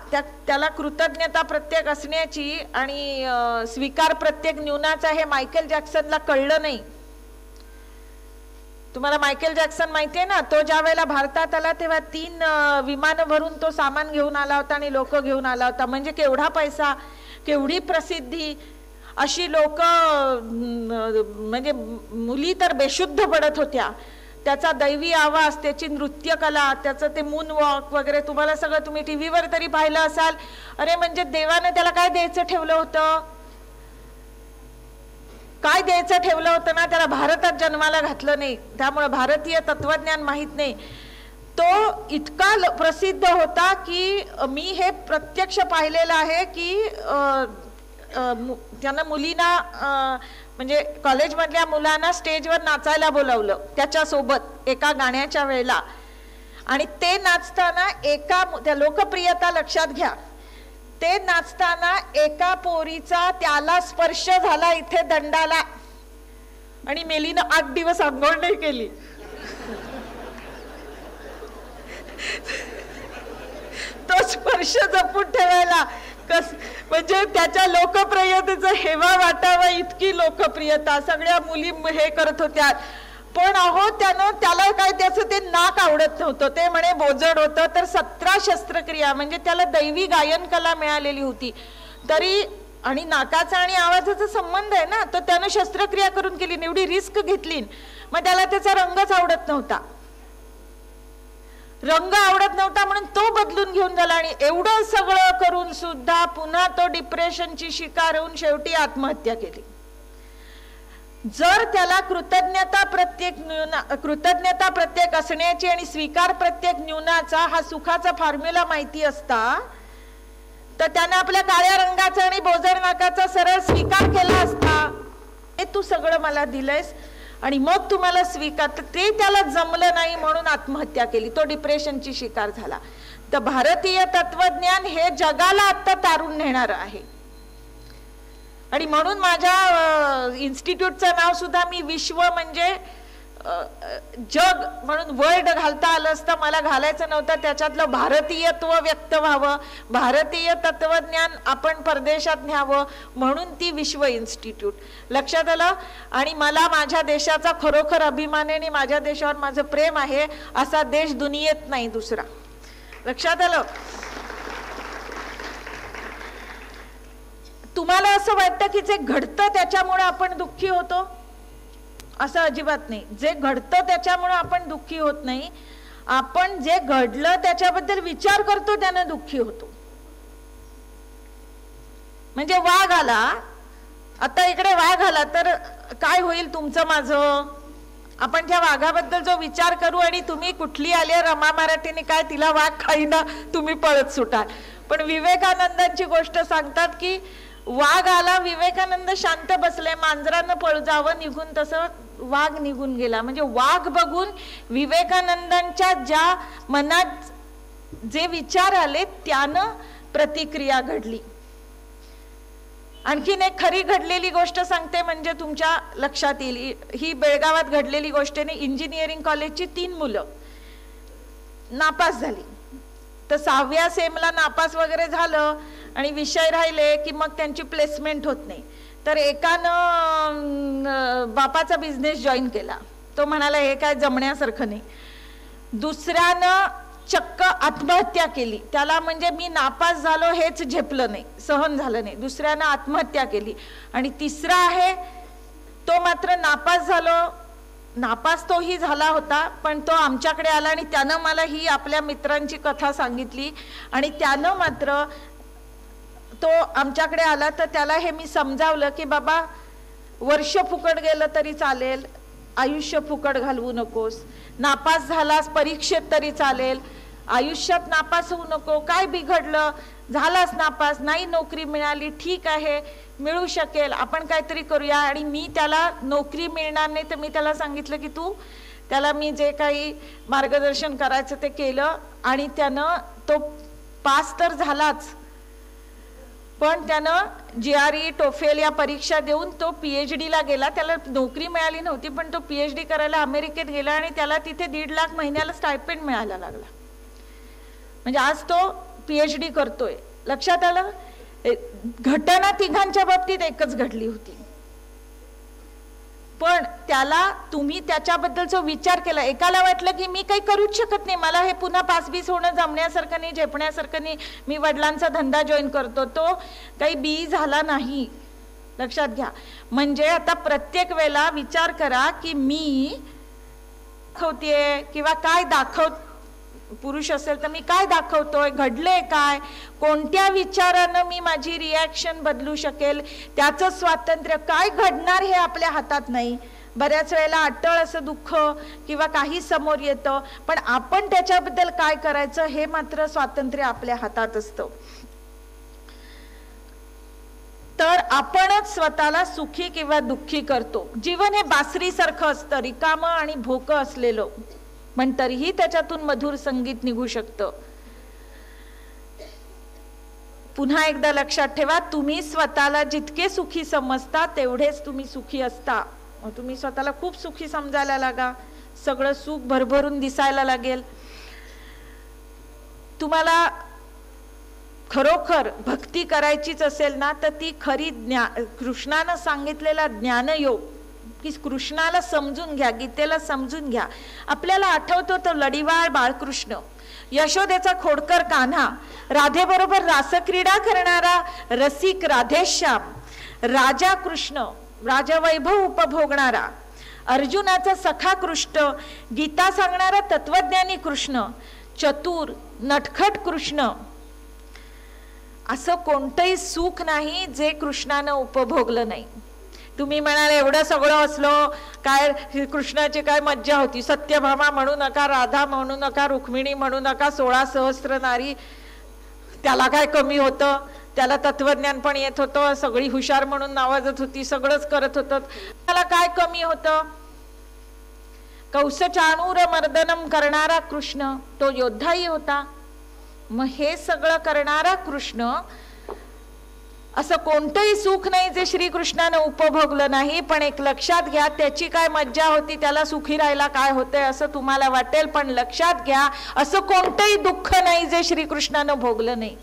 त्याला कृतज्ञता प्रत्येक असण्याची आणि स्वीकार प्रत्येक न्यूनाचा हे मायकेल जॅक्सनला कळलं नाही. तुम्हाला मायकेल जॅक्सन माहितीये ना, तो ज्या वेळेला भारतात आला तेव्हा 3 विमानं भरून तो सामान घेऊन आला होता आणि लोक घेऊन आला होता. म्हणजे केवढा पैसा, केवढी प्रसिद्धी. अशी लोक, म्हणजे मुली तर बेशुद्ध पडत होत्या. त्याचा दैवी आवाज, त्याची नृत्यकला, त्याचं ते मून वॉक वगैरे तुम्हाला सगळं तुम्ही टीव्हीवर तरी पाहिलं असाल. अरे म्हणजे देवाने त्याला काय द्यायचं ठेवलं होतं, काय द्यायचं ठेवलं होतं ना, त्याला भारतात जन्माला घातलं नाही. त्यामुळे भारतीय तत्वज्ञान माहित नाही. तो इतका प्रसिद्ध होता की मी हे प्रत्यक्ष पाहिलेलं आहे की त्यांना मुलींना, म्हणजे कॉलेजमधल्या मुलांना स्टेजवर नाचायला बोलावलं त्याच्यासोबत एका गाण्याच्या वेळेला. आणि ते नाचताना त्या लोकप्रियता लक्षात घ्या, ते नाचताना एका पोरीचा त्याला स्पर्श झाला इथे दंडाला आणि मेलीनं 8 दिवस आंघोळ नाही केली. तो स्पर्श जपून ठेवायला म्हणजे त्याच्या लोकप्रियतेचं हेवा वाटावा इतकी लोकप्रियता. सगळ्या मुली हे करत होत्या. पण अहो त्याला काय, त्याचं ते नाक आवडत नव्हतं, ते म्हणे बोजड होतं. तर 17 शस्त्रक्रिया, म्हणजे त्याला दैवी गायन कला मिळालेली होती तरी, आणि नाकाचा आणि आवाजाचा संबंध आहे ना, तर त्यानं शस्त्रक्रिया करून केली, एवढी रिस्क घेतली. मग त्याला त्याचा रंगच आवडत नव्हता, रंग आवडत नव्हता म्हणून तो बदलून घेऊन झाला. आणि एवढं सगळं करून सुद्धा पुन्हा तो डिप्रेशनची शिकार होऊन शेवटी आत्महत्या केली. जर त्याला कृतज्ञता प्रत्येक असण्याची आणि स्वीकार प्रत्येक न्यूनाचा हा सुखाचा फॉर्म्युला माहिती असता तर त्याने आपल्या काळ्या रंगाचा आणि बोजड नाकाचा सरळ स्वीकार केला असता. हे तू सगळं मला दिलंयस आणि मग तुम्हाला स्वीकार, ते त्याला जमलं नाही म्हणून आत्महत्या केली, तो डिप्रेशनची शिकार झाला. तर भारतीय तत्वज्ञान हे जगाला आता तारून नेणार आहे. आणि म्हणून माझ्या इन्स्टिट्यूटचं नाव सुद्धा मी विश्व म्हणजे जग म्हणून वर्ल्ड घालता आलं असतं, मला घालायचं नव्हतं. त्याच्यातलं भारतीयत्व व्यक्त व्हावं, भारतीय तत्वज्ञान आपण परदेशात न्यावं म्हणून ती विश्व इन्स्टिट्यूट. लक्षात आलं. आणि मला माझ्या देशाचा खरोखर अभिमान आहे आणि माझ्या देशावर माझं प्रेम आहे. असा देश दुनियेत नाही दुसरा. लक्षात आलं. तुम्हाला असं वाटतं की जे घडतं त्याच्यामुळे आपण दुःखी होतो? असं अजिबात नाही. जे घडतं त्याच्यामुळे आपण दुःखी होत नाही. आपण जे घडलं त्याच्याबद्दल विचार करतो त्यानं दुःखी होतो. म्हणजे वाघ आला, आता इकडे वाघ आला तर काय होईल तुमचं माझं? आपण त्या वाघाबद्दल जो विचार करू आणि तुम्ही कुठली आली रमा मराठीने काय तिला वाघ खाईना तुम्ही पळत सुटाल. पण विवेकानंदांची गोष्ट सांगतात की वाघ आला, विवेकानंद शांत बसले, मांजरानं पळ जावं निघून, तसं वाघ निघून गेला. म्हणजे वाघ बघून विवेकानंदांच्या ज्या मनात जे विचार आले त्यानं प्रतिक्रिया घडली. आणखीन एक खरी घडलेली गोष्ट सांगते म्हणजे तुमच्या लक्षात येईल. ही बेळगावात घडलेली गोष्ट आहे. इंजिनिअरिंग कॉलेजची 3 मुलं नापास झाली. तर 6व्या सेमला नापास वगैरे झालं आणि विषय राहिले की मग त्यांची प्लेसमेंट होत नाही. तर एकानं बापाचा बिझनेस जॉईन केला. तो म्हणाला हे काय जमण्यासारखं नाही. दुसऱ्यानं चक्क आत्महत्या केली. त्याला म्हणजे मी नापास झालो हेच झेपलं नाही, सहन झालं नाही. दुसऱ्यानं आत्महत्या केली. आणि तिसरा आहे तो मात्र नापास झालो, नापास तोही झाला होता पण तो आमच्याकडे आला आणि त्यानं मला ही आपल्या मित्रांची कथा सांगितली. आणि त्यानं मात्र तो आमच्याकडे आला तर त्याला हे मी समजावलं की बाबा वर्ष फुकट गेलं तरी चालेल, आयुष्य फुकट घालवू नकोस. नापास झालास परीक्षेत तरी चालेल, आयुष्यात नापास होऊ नको. काय बिघडलं, झालास नापास, नाही नोकरी मिळाली, ठीक आहे मिळू शकेल, आपण काहीतरी करूया. आणि मी त्याला नोकरी मिळणार नाही तर मी त्याला सांगितलं की तू, त्याला मी जे काही मार्गदर्शन करायचं ते केलं. आणि त्यानं तो पास तर झालाच पण त्यानं GRE टोफेल या परीक्षा देऊन तो PhD ला गेला. त्याला नोकरी मिळाली नव्हती पण तो PhD करायला अमेरिकेत गेला आणि त्याला तिथे 1.5 लाख महिन्याला स्टायपेंड मिळायला लागला. म्हणजे आज तो PhD करतोय. लक्षात आलं. घटना तिघांच्या बाबतीत एकच घडली होती पण त्याला तुम्ही त्याच्याबद्दलचा विचार केला. एकाला वाटलं की मी काही करूच शकत नाही, मला हे पुन्हा पास-बीस होणं जमण्यासारखं नाही, झेपण्यासारखं नाही, मी वडिलांचा धंदा जॉईन करतो. तो काही बी झाला नाही. लक्षात घ्या. म्हणजे आता प्रत्येक वेळेला विचार करा की मी दाखवतेय किंवा काय पुरुष असेल तर मी काय दाखवतोय, घडले काय, कोणत्या विचारानं मी माझी रिॲक्शन बदलू शकेल, त्याचं स्वातंत्र्य. काय घडणार हे आपल्या हातात नाही. बऱ्याच वेळेला अटळ असं दुःख किंवा काही समोर येतं पण आपण त्याच्याबद्दल काय करायचं हे मात्र स्वातंत्र्य आपल्या हातात असतं. तर आपणच स्वतःला सुखी किंवा दुःखी करतो. जीवन हे बासरीसारखं असतं, रिकामं आणि भोकं असलेलं, पण तरीही त्याच्यातून मधुर संगीत निघू शकतं. पुन्हा एकदा लक्षात ठेवा, तुम्ही स्वतःला जितके सुखी समजता तेवढेच तुम्ही सुखी असता. तुम्ही स्वतःला खूप सुखी समजायला लागा, सगळं सुख भरभरून दिसायला लागेल. तुम्हाला खरोखर भक्ती करायचीच असेल ना तर ती खरी कृष्णानं सांगितलेला ज्ञानयोग की कृष्णाला समजून घ्या, गीतेला समजून घ्या. आपल्याला आठवतो तो लढीवाळ बाळकृष्ण, यशोदेचा खोडकर कान्हा, राधेबरोबर रासक्रीडा करणारा रसिक राधेश्याम, राजा कृष्ण, राजवैभव उपभोगणारा, अर्जुनाचा सखा कृष्ण, गीता सांगणारा तत्वज्ञानी कृष्ण, चतुर नटखट कृष्ण. असं कोणतंही सुख नाही जे कृष्णानं उपभोगलं नाही. तुम्ही म्हणाल एवढं सगळं असलो काय कृष्णाची काय मज्जा होती, सत्यभामा म्हणू नका, राधा म्हणू नका, रुक्मिणी म्हणू नका, 16 सहस्र नारी, त्याला काय कमी होतं. त्याला तत्वज्ञान पण येत होतं, सगळी हुशार म्हणून नावाजत होती, सगळंच करत होतं. त्याला काय कमी होतं? कौसचाणूर मर्दनम करणारा कृष्ण तो योद्धाही होता. मग हे सगळं करणारा कृष्ण, असं कोणतंही सुख नाही जे श्रीकृष्णानं उपभोगलं नाही. पण एक लक्षात घ्या, त्याची काय मज्जा होती, त्याला सुखी राहायला काय होतंय असं तुम्हाला वाटेल, पण लक्षात घ्या असं कोणतंही दुःख नाही जे श्रीकृष्णानं भोगलं नाही.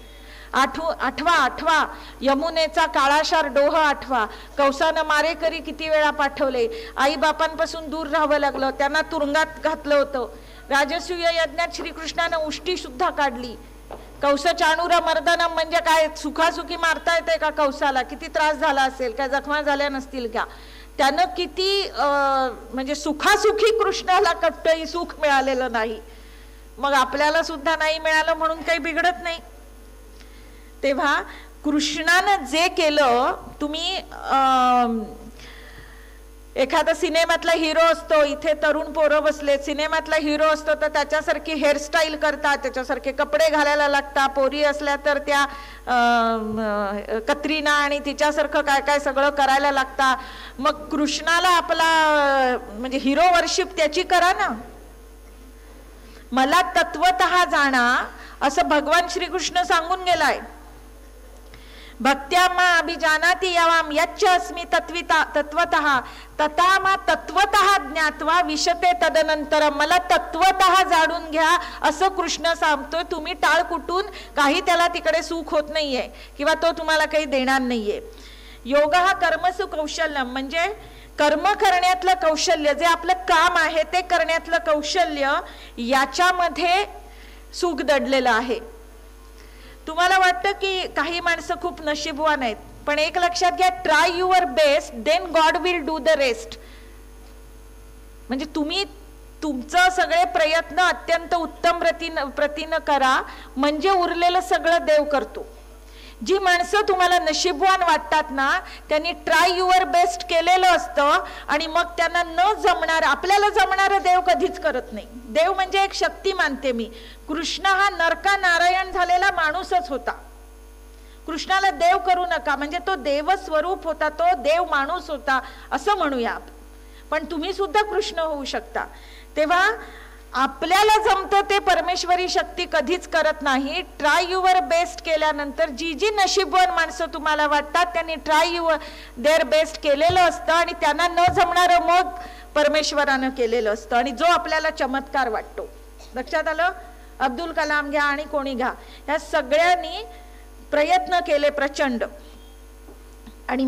आठवा यमुनेचा काळाशार डोह आठवा. कौसानं मारेकरी किती वेळा पाठवले, आई बापांपासून दूर राहावं लागलं, त्यांना तुरुंगात घातलं होतं. राजसूय यज्ञात श्रीकृष्णानं उष्टी सुद्धा काढली. कौस चाणूर मर्दनम म्हणजे काय, सुखासुखी मारता येते का कौसाला? किती त्रास झाला असेल, काय जखमा झाल्या नसतील का? त्यानं किती म्हणजे सुखासुखी कृष्णाला कट्टही सुख मिळालेलं नाही. मग आपल्याला सुद्धा नाही मिळालं म्हणून काही बिघडत नाही. तेव्हा कृष्णानं जे केलं, तुम्ही एखादा सिनेमातला हिरो असतो, इथे तरुण पोरं बसले, सिनेमातला हिरो असतो तर त्याच्यासारखी हेअरस्टाईल करतात, त्याच्यासारखे कपडे घालायला लागतात. पोरी असल्या तर त्या कत्रीना आणि तिच्यासारखं काय काय सगळं करायला लागतं. मग कृष्णाला आपला म्हणजे हिरो वर्शिप त्याची करा ना. मला तत्वतः जाणा असं भगवान श्रीकृष्ण सांगून गेलाय. भक्त्या मा अभिजानाति यावाम यच्च अस्मि तत्वतः तथा मा तत्वतः ज्ञात्वा विशते तदनंतरम. मला तत्वतः जाणून घ्या असं कृष्ण सांगतोय. तुम्ही टाळ कुटून काही त्याला तिकडे सुख होत नाहीये किंवा तो तुम्हाला काही देणार नाहीये. योग हा कर्मसु कौशल्यम म्हणजे कर्म करण्यातलं कौशल्य, जे आपलं काम आहे ते करण्यातलं कौशल्य, याच्यामध्ये सुख दडलेलं आहे. तुम्हाला वाटतं की काही माणसं खूप नशीबवान आहेत, पण एक लक्षात घ्या, try your best then God will do the rest. म्हणजे तुम्ही तुमचं सगळे प्रयत्न अत्यंत उत्तम प्रतीनं करा, म्हणजे उरलेलं सगळं देव करतो. जी माणसं तुम्हाला नशीबवान वाटतात ना, त्यांनी ट्राय युअर बेस्ट केलेलं असतं आणि मग त्यांना न जमणार, आपल्याला जमणारं देव कधीच करत नाही. देव म्हणजे एक शक्ती मानते मी. कृष्ण हा नरका नारायण झालेला माणूसच होता. कृष्णाला देव करू नका म्हणजे तो देव स्वरूप होता, तो देव माणूस होता असं म्हणूया. पण तुम्ही सुद्धा कृष्ण होऊ शकता. तेव्हा आपल्याला जमतं ते परमेश्वरी शक्ती कधीच करत नाही. ट्राय युअर बेस्ट केल्यानंतर जी जी नशीबवान माणसं तुम्हाला वाटतात त्यांनी ट्राय युअर देअर बेस्ट केलेलं असतं आणि त्यांना न जमणारं मग परमेश्वरानं केलेलं असतं आणि जो आपल्याला चमत्कार वाटतो. लक्षात आलं? अब्दुल कलाम घ्या आणि कोणी घ्या, ह्या सगळ्यांनी प्रयत्न केले प्रचंड आणि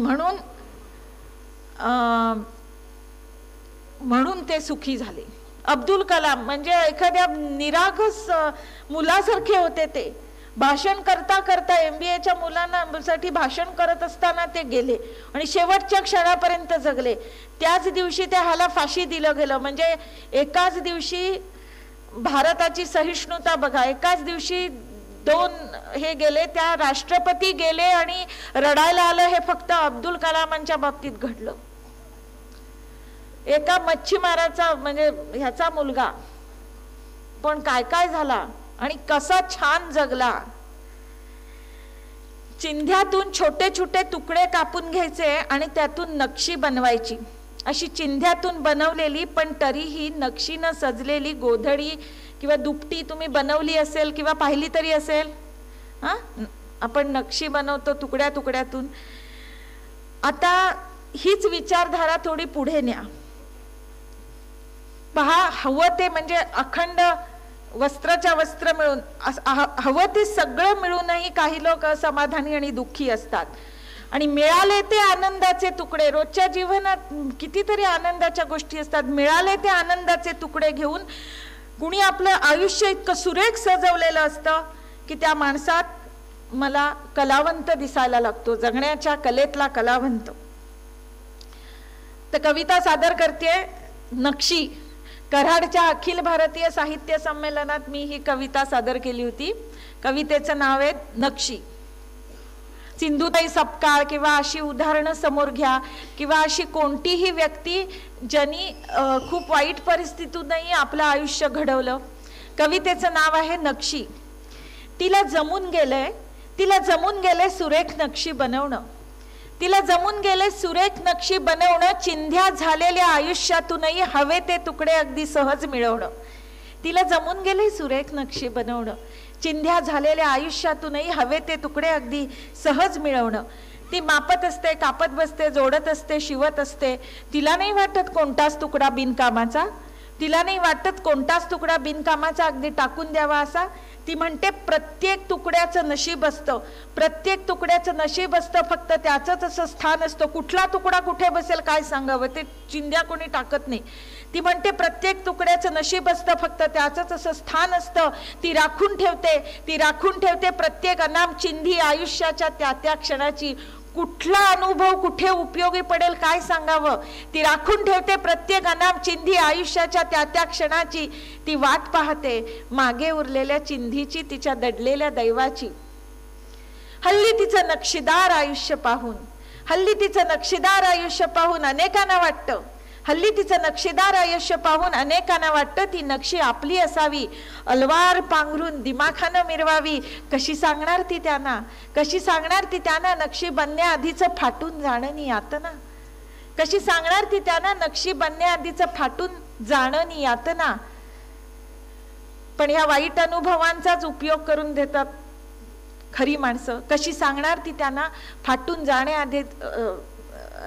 म्हणून ते सुखी झाले. अब्दुल कलाम म्हणजे एखाद्या निरागस मुलासारखे होते. ते भाषण करता करता MBAच्या मुलांसाठी भाषण करत असताना ते गेले आणि शेवटच्या क्षणापर्यंत जगले. त्याच दिवशी त्या ह्याला फाशी दिलं गेलं. म्हणजे एकाच दिवशी भारताची सहिष्णुता बघा, एकाच दिवशी 2 हे गेले. त्या राष्ट्रपती गेले आणि रडायला आलं. हे फक्त अब्दुल कलामांच्या बाबतीत घडलं. एका मच्छीमाराचा म्हणजे ह्याचा मुलगा पण काय काय झाला आणि कसा छान जगला. चिंध्यातून छोटे छोटे तुकडे कापून घ्यायचे आणि त्यातून नक्षी बनवायची. अशी चिंध्यातून बनवलेली पण तरीही नक्षीनं सजलेली गोधडी किंवा दुपटी तुम्ही बनवली असेल किंवा पाहिली तरी असेल. आपण नक्षी बनवतो तुकड्या तुकड्यातून. आता हीच विचारधारा थोडी पुढे न्या. पहा, हवं ते म्हणजे अखंड वस्त्राच्या वस्त्र मिळून हवं ते सगळं मिळूनही काही लोक असमाधानी आणि दुःखी असतात. आणि मिळाले ते आनंदाचे तुकडे, रोजच्या जीवनात कितीतरी आनंदाच्या गोष्टी असतात, मिळाले ते आनंदाचे तुकडे घेऊन कुणी आपलं आयुष्य इतकं सुरेख सजवलेलं असतं की त्या माणसात मला कलावंत दिसायला लागतो, जगण्याच्या कलेतला कलावंत. तर कविता सादर करते नक्षी. कराडच्या अखिल भारतीय साहित्य संमेलनात मी ही कविता सादर केली होती. कवितेचं नाव आहे नक्षी. सिंधुताई सपकाळ किंवा अशी उदाहरणं समोर घ्या किंवा अशी कोणतीही व्यक्ती ज्यांनी खूप वाईट परिस्थितीतूनही आपलं आयुष्य घडवलं. कवितेचं नाव आहे नक्षी. तिला जमून गेलंय तिला जमून गेले सुरेख नक्षी बनवणं, तिला जमून गेले सुरेख नक्षी बनवणं, चिंध्या झालेल्या आयुष्यातूनही हवे ते तुकडे अगदी सहज मिळवणं. तिला जमून गेले सुरेख नक्षी बनवणं, चिंध्या झालेल्या आयुष्यातूनही हवे ते तुकडे अगदी सहज मिळवणं. ती मापत असते, कापत बसते, जोडत असते, शिवत असते. तिला नाही वाटत कोणताच तुकडा बिनकामाचा, तिला नाही वाटत कोणताच तुकडा बिनकामाचा अगदी टाकून द्यावा असा. ती म्हणते प्रत्येक तुकड्याचं नशीब असतं, प्रत्येक तुकड्याचं नशीब असतं, फक्त त्याचंच असं स्थान असतं. कुठला तुकडा कुठे बसेल काय सांगावं, ते चिंध्या कोणी टाकत नाही. ती म्हणते प्रत्येक तुकड्याचं नशीब असतं, फक्त त्याचंच असं स्थान असतं. ती राखून ठेवते, ती राखून ठेवते प्रत्येक अनाम चिंधी आयुष्याच्या त्या त्या क्षणाची. कुठला अनुभव कुठे उपयोगी पडेल काय सांगावं, ती राखून ठेवते प्रत्येक अनाम चिंधी आयुष्याच्या त्या त्या क्षणाची. ती वाट पाहते मागे उरलेल्या चिंधीची, तिच्या दडलेल्या दैवाची. हल्ली तिचं नक्षीदार आयुष्य पाहून, हल्ली तिचं नक्षीदार आयुष्य पाहून अनेकांना वाटतं, हल्ली तिचं नक्षीदार आयुष्य पाहून अनेकांना वाटतं ती नक्षी आपली असावी, अलवार पांघरून दिमाखानं मिरवावी. कशी सांगणार ती त्यांना, कशी सांगणार ती त्यांना नक्षी बनण्याआधीचं फाटून जाणं नि यातना, कशी सांगणार ती त्यांना नक्षी बनण्याआधीचं फाटून जाणं नि यातना. पण ह्या वाईट अनुभवांचाच उपयोग करून देतात खरी माणसं. कशी सांगणार ती त्यांना फाटून जाण्याआधी,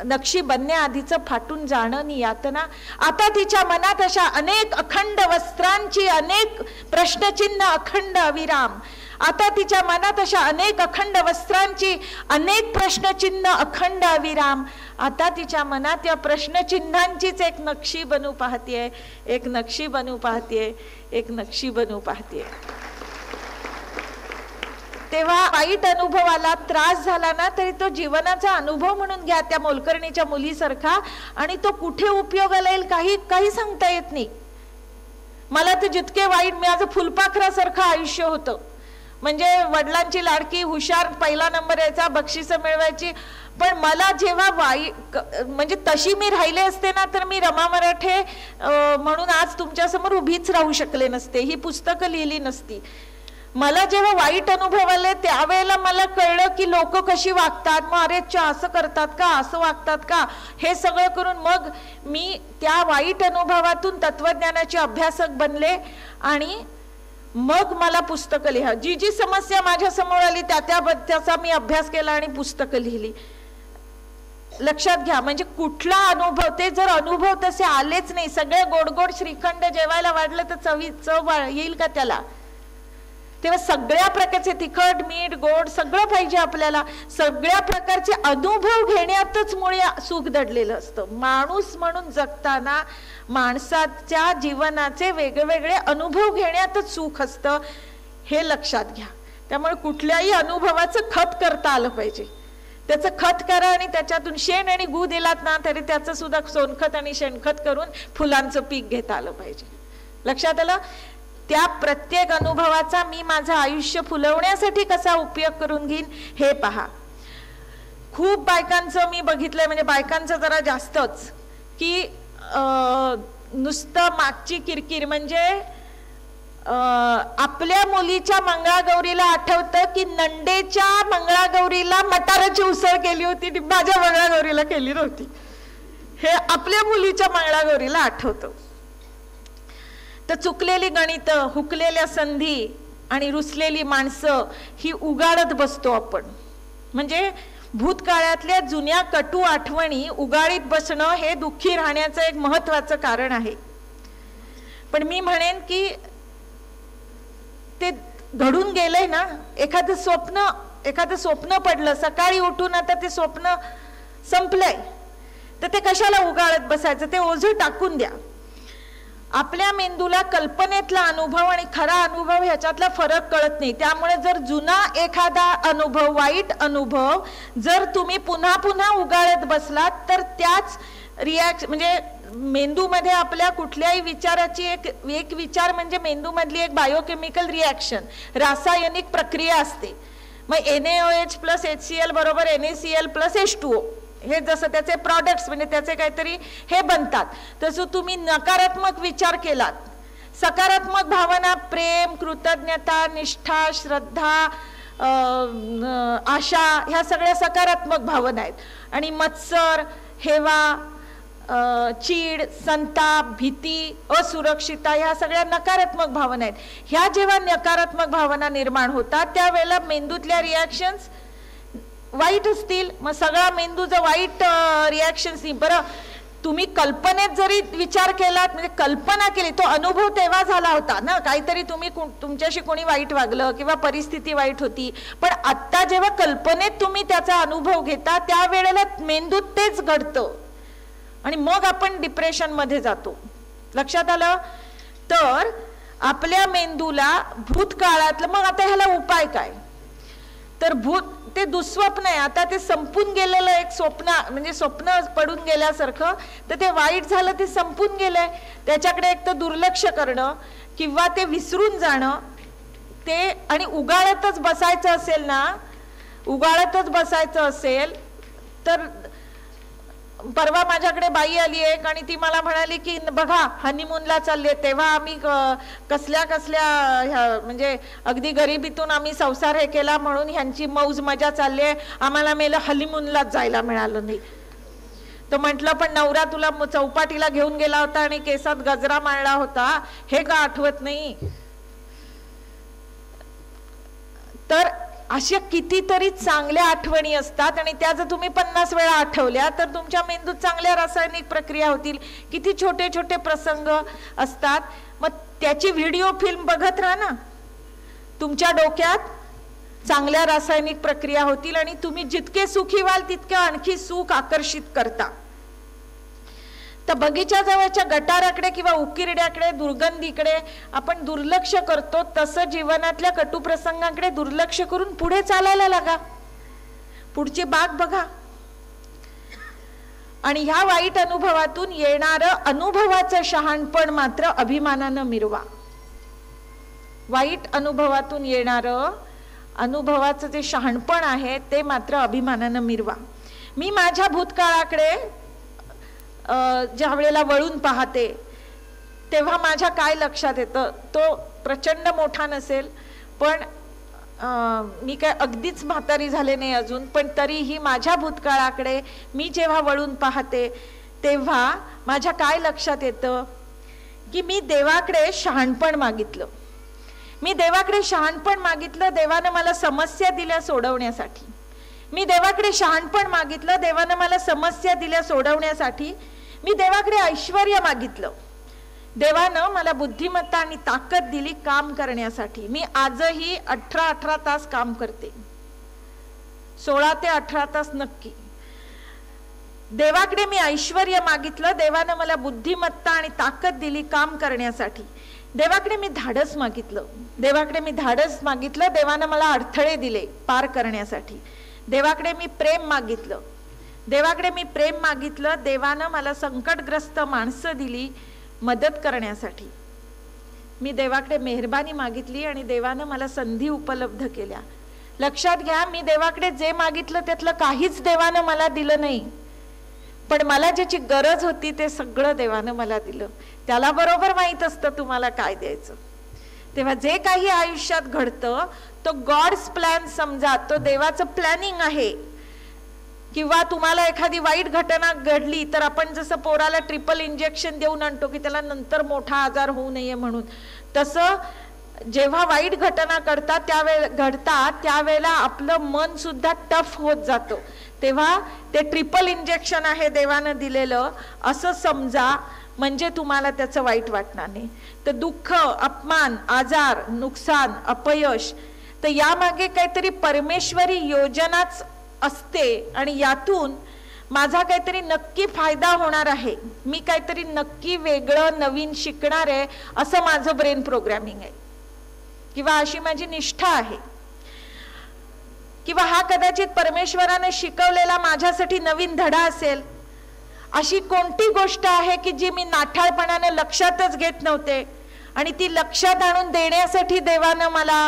नक्षी बनण्याआधीचं फाटून जाणं नि यातना. आता तिच्या मनात अशा अनेक अखंड वस्त्रांची अनेक प्रश्नचिन्ह अखंड अविराम. आता तिच्या मनात अशा अनेक अखंड वस्त्रांची अनेक प्रश्नचिन्ह अखंड अविराम. आता तिच्या मनात या प्रश्नचिन्हांचीच एक नक्षी बनू पाहतीये, एक नक्षी बनू पाहतीये, एक नक्षी बनू पाहतीये. तेव्हा वाईट अनुभवाला त्रास झाला ना तरी तो जीवनाचा अनुभव म्हणून घ्या, त्या मोलकर्णीच्या मुलीसारखा. आणि तो कुठे उपयोगाला येईल काही सांगता येत नाही. मला तर जितके वाईट, माझं फुलपाखरासारखं आयुष्य होतं. म्हणजे वडिलांची लाडकी, हुशार, पहिला नंबर यायचा, बक्षिस मिळवायची. पण मला जेव्हा म्हणजे तशी मी राहिले असते ना तर मी रमा मराठे म्हणून आज तुमच्या समोर उभीच राहू शकले नसते, ही पुस्तकं लिहिली नसती. मला जेव्हा वाईट अनुभव आले त्यावेळेला मला कळलं की लोक कशी वागतात, मग अरे असं करतात का, असं वागतात का, हे सगळं करून मग मी त्या वाईट अनुभवातून तत्वज्ञानाचे अभ्यासक बनले. आणि मग मला पुस्तकं लिहा, जी जी समस्या माझ्या समोर आली त्याचा मी अभ्यास केला आणि पुस्तकं लिहिली. लक्षात घ्या, म्हणजे कुठला अनुभव, ते जर अनुभव तसे आलेच नाही, सगळे गोड गोड श्रीखंड जेवायला वाढलं तर चव येईल का त्याला. तेव्हा सगळ्या प्रकारचे तिखट मीठ गोड सगळं पाहिजे आपल्याला. सगळ्या प्रकारचे अनुभव घेण्यातच मुळे सुख दडलेलं असतं. माणूस म्हणून जगताना माणसाच्या जीवनाचे वेगवेगळे अनुभव घेण्यातच सुख असतं, हे लक्षात घ्या. त्यामुळे कुठल्याही अनुभवाचं खत करता आलं पाहिजे. त्याचं खत करा आणि त्याच्यातून शेण आणि गू दिलात ना तरी त्याचं सुद्धा सोनखत आणि शेणखत करून फुलांचं पीक घेता आलं पाहिजे. लक्षात आलं. त्या प्रत्येक अनुभवाचा मी माझं आयुष्य फुलवण्यासाठी कसा उपयोग करून घेईन हे पहा. खूप बायकांचं मी बघितलंय, म्हणजे बायकांचं जरा जास्तच, की नुसतं मागची किरकिर. म्हणजे आपल्या मुलीच्या मंगळागौरीला आठवतं की नंडेच्या मंगळागौरीला मटाराची उसळ केली होती, माझ्या मंगळागौरीला केली नव्हती. हे आपल्या मुलीच्या मंगळागौरीला आठवतं. तर चुकलेली गणित, हुकलेल्या संधी आणि रुसलेली माणसं ही उगाडत बसतो आपण. म्हणजे भूतकाळातल्या जुन्या कटू आठवणी उगाडीत बसणं हे दुःखी राहण्याचं एक महत्वाचं कारण आहे. पण मी म्हणेन की ते घडून गेलंय ना, एखादं स्वप्न पडलं, सकाळी उठून आता ते स्वप्न संपलंय, तर ते कशाला उगाळत बसायचं, ते ओझं टाकून द्या. आपल्या मेंदूला कल्पनेतला अनुभव आणि खरा अनुभव ह्याच्यातला फरक कळत नाही. त्यामुळे जर जुना एखादा अनुभव, वाईट अनुभव जर तुम्ही पुन्हा पुन्हा उगाळत बसलात तर त्याच म्हणजे मेंदूमध्ये आपल्या कुठल्याही विचाराची एक विचार म्हणजे मेंदूमधली एक बायोकेमिकल रिॲक्शन, रासायनिक प्रक्रिया असते. मग NaOH प्लस HCl बरोबर NaCl प्लस H2O, हे जसं त्याचे प्रॉडक्ट्स म्हणजे त्याचे काहीतरी हे बनतात. तसं तुम्ही नकारात्मक विचार केलात, सकारात्मक भावना, प्रेम, कृतज्ञता, निष्ठा, श्रद्धा, आशा, ह्या सगळ्या सकारात्मक भावना आहेत. आणि मत्सर, हेवा, चीड, संताप, भीती, असुरक्षितता, ह्या सगळ्या नकारात्मक भावना आहेत. ह्या जेव्हा नकारात्मक भावना निर्माण होतात त्यावेळेला मेंदूतल्या रिॲक्शन्स वाईट असतील. मग सगळा मेंदू जर वाईट रिॲक्शन्स, बरं तुम्ही कल्पनेत जरी विचार केलात, म्हणजे कल्पना केली, तो अनुभव तेव्हा झाला होता ना, काहीतरी तुम्ही तुमच्याशी कोणी वाईट वागलं किंवा परिस्थिती वाईट होती, पण आत्ता जेव्हा कल्पनेत तुम्ही त्याचा अनुभव घेता त्यावेळेला मेंदूत तेच घडतं आणि मग आपण डिप्रेशन मध्ये जातो. लक्षात आलं? तर आपल्या मेंदूला भूतकाळातलं, मग आता ह्याला उपाय काय? तर ते दुःस्वप्न आहे, आता ते संपून गेलेलं एक स्वप्न, म्हणजे स्वप्न पडून गेल्यासारखं, तर ते वाईट झालं, ते संपून गेलंय, त्याच्याकडे एक तर दुर्लक्ष करणं किंवा ते विसरून जाणं, ते आणि उगाळतच बसायचं असेल ना, उगाळतच बसायचं असेल तर परवा माझ्याकडे बाई आली एक आणि ती मला म्हणाली की बघा हनीमूनला चालले, तेव्हा आम्ही कसल्या कसल्या म्हणजे अगदी गरिबीतून आम्ही संसार हे केला म्हणून ह्यांची मौज मजा चालली आहे, आम्हाला मेलं हनीमूनलाच जायला मिळालं नाही. तर म्हटलं पण नवरा तुला चौपाटीला घेऊन गेला होता आणि केसात गजरा मारला होता, हे का आठवत नाही? तर अशा कितीतरी चांगल्या आठवणी असतात आणि त्या जर तुम्ही 50 वेळा आठवल्या तर तुमच्या मेंदूत चांगल्या रासायनिक प्रक्रिया होतील. किती छोटे छोटे प्रसंग असतात. मग त्याची व्हिडिओ फिल्म बघत राहा ना, तुमच्या डोक्यात चांगल्या रासायनिक प्रक्रिया होतील आणि तुम्ही जितके सुखी व्हाल तितके आणखी सुख आकर्षित करता. तर बगीच्या जवळच्या गटाराकडे किंवा उकिरड्याकडे, दुर्गंधीकडे आपण दुर्लक्ष करतो, तसं जीवनातल्या कटुप्रसंगांकडे दुर्लक्ष करून पुढे चालायला लागा, पुढची बाग बघा. आणि ह्या वाईट अनुभवातून येणारं अनुभवाचं शहाणपण मात्र अभिमानानं मिरवा. वाईट अनुभवातून येणारं अनुभवाचं जे शहाणपण आहे ते मात्र अभिमानानं मिरवा. मी माझ्या भूतकाळाकडे ज्या वेळेला वळून पाहते तेव्हा माझ्या काय लक्षात येतं, तो प्रचंड मोठा नसेल पण मी काय अगदीच म्हातारी झाले नाही अजून, पण तरीही माझ्या भूतकाळाकडे मी जेव्हा वळून पाहते तेव्हा माझ्या काय लक्षात येतं की मी देवाकडे शहाणपण मागितलं. मी देवाकडे शहाणपण मागितलं, देवानं मला समस्या दिल्या सोडवण्यासाठी. मी देवाकडे शहाणपण मागितलं, देवानं मला समस्या दिल्या सोडवण्यासाठी. मी देवाकडे ऐश्वर्य मागितलं, देवानं मला बुद्धिमत्ता आणि ताकद दिली काम करण्यासाठी. मी आजही 18 तास काम करते, 16 ते 18 तास नक्की. देवाकडे मी ऐश्वर्य मागितलं, देवानं मला बुद्धिमत्ता आणि ताकद दिली काम करण्यासाठी. देवाकडे मी धाडस मागितलं, देवाकडे मी धाडस मागितलं, देवानं मला अडथळे दिले पार करण्यासाठी. देवाकडे मी प्रेम मागितलं, देवाकडे मी प्रेम मागितलं, देवानं मला संकटग्रस्त माणसं दिली मदत करण्यासाठी. मी देवाकडे मेहरबानी मागितली आणि देवानं मला संधी उपलब्ध केल्या. लक्षात घ्या, मी देवाकडे जे मागितलं त्यातलं काहीच देवानं मला दिलं नाही, पण मला ज्याची गरज होती ते सगळं देवानं मला दिलं. त्याला बरोबर माहित असतं तुम्हाला काय द्यायचं. तेव्हा जे काही आयुष्यात घडतं तो गॉड्स प्लॅन समजा, तो देवाचं प्लॅनिंग आहे. किंवा तुम्हाला एखादी वाईट घटना घडली तर आपण जसं पोराला ट्रिपल इंजेक्शन देऊन आणतो की त्याला नंतर मोठा आजार होऊ नये म्हणून, तसं जेव्हा वाईट घटना घडतात त्यावेळेला आपलं मन सुद्धा टफ होत जातं. तेव्हा ते ट्रिपल इंजेक्शन आहे देवानं दिलेलं असं समजा, म्हणजे तुम्हाला त्याचं वाईट वाटणार नाही. तर दुःख, अपमान, आजार, नुकसान, अपयश, तर यामागे काहीतरी परमेश्वरी योजनाच असते आणि यातून माझा काहीतरी नक्की फायदा होणार आहे, मी काहीतरी नक्की वेगळं नवीन शिकणार आहे, असं माझं ब्रेन प्रोग्रॅमिंग आहे किंवा अशी माझी निष्ठा आहे. किंवा हा कदाचित परमेश्वराने शिकवलेला माझ्यासाठी नवीन धडा असेल. अशी कोणती गोष्ट आहे की जी मी नाठाळपणाने लक्षातच घेत नव्हते आणि ती लक्षात आणून देण्यासाठी देवानं मला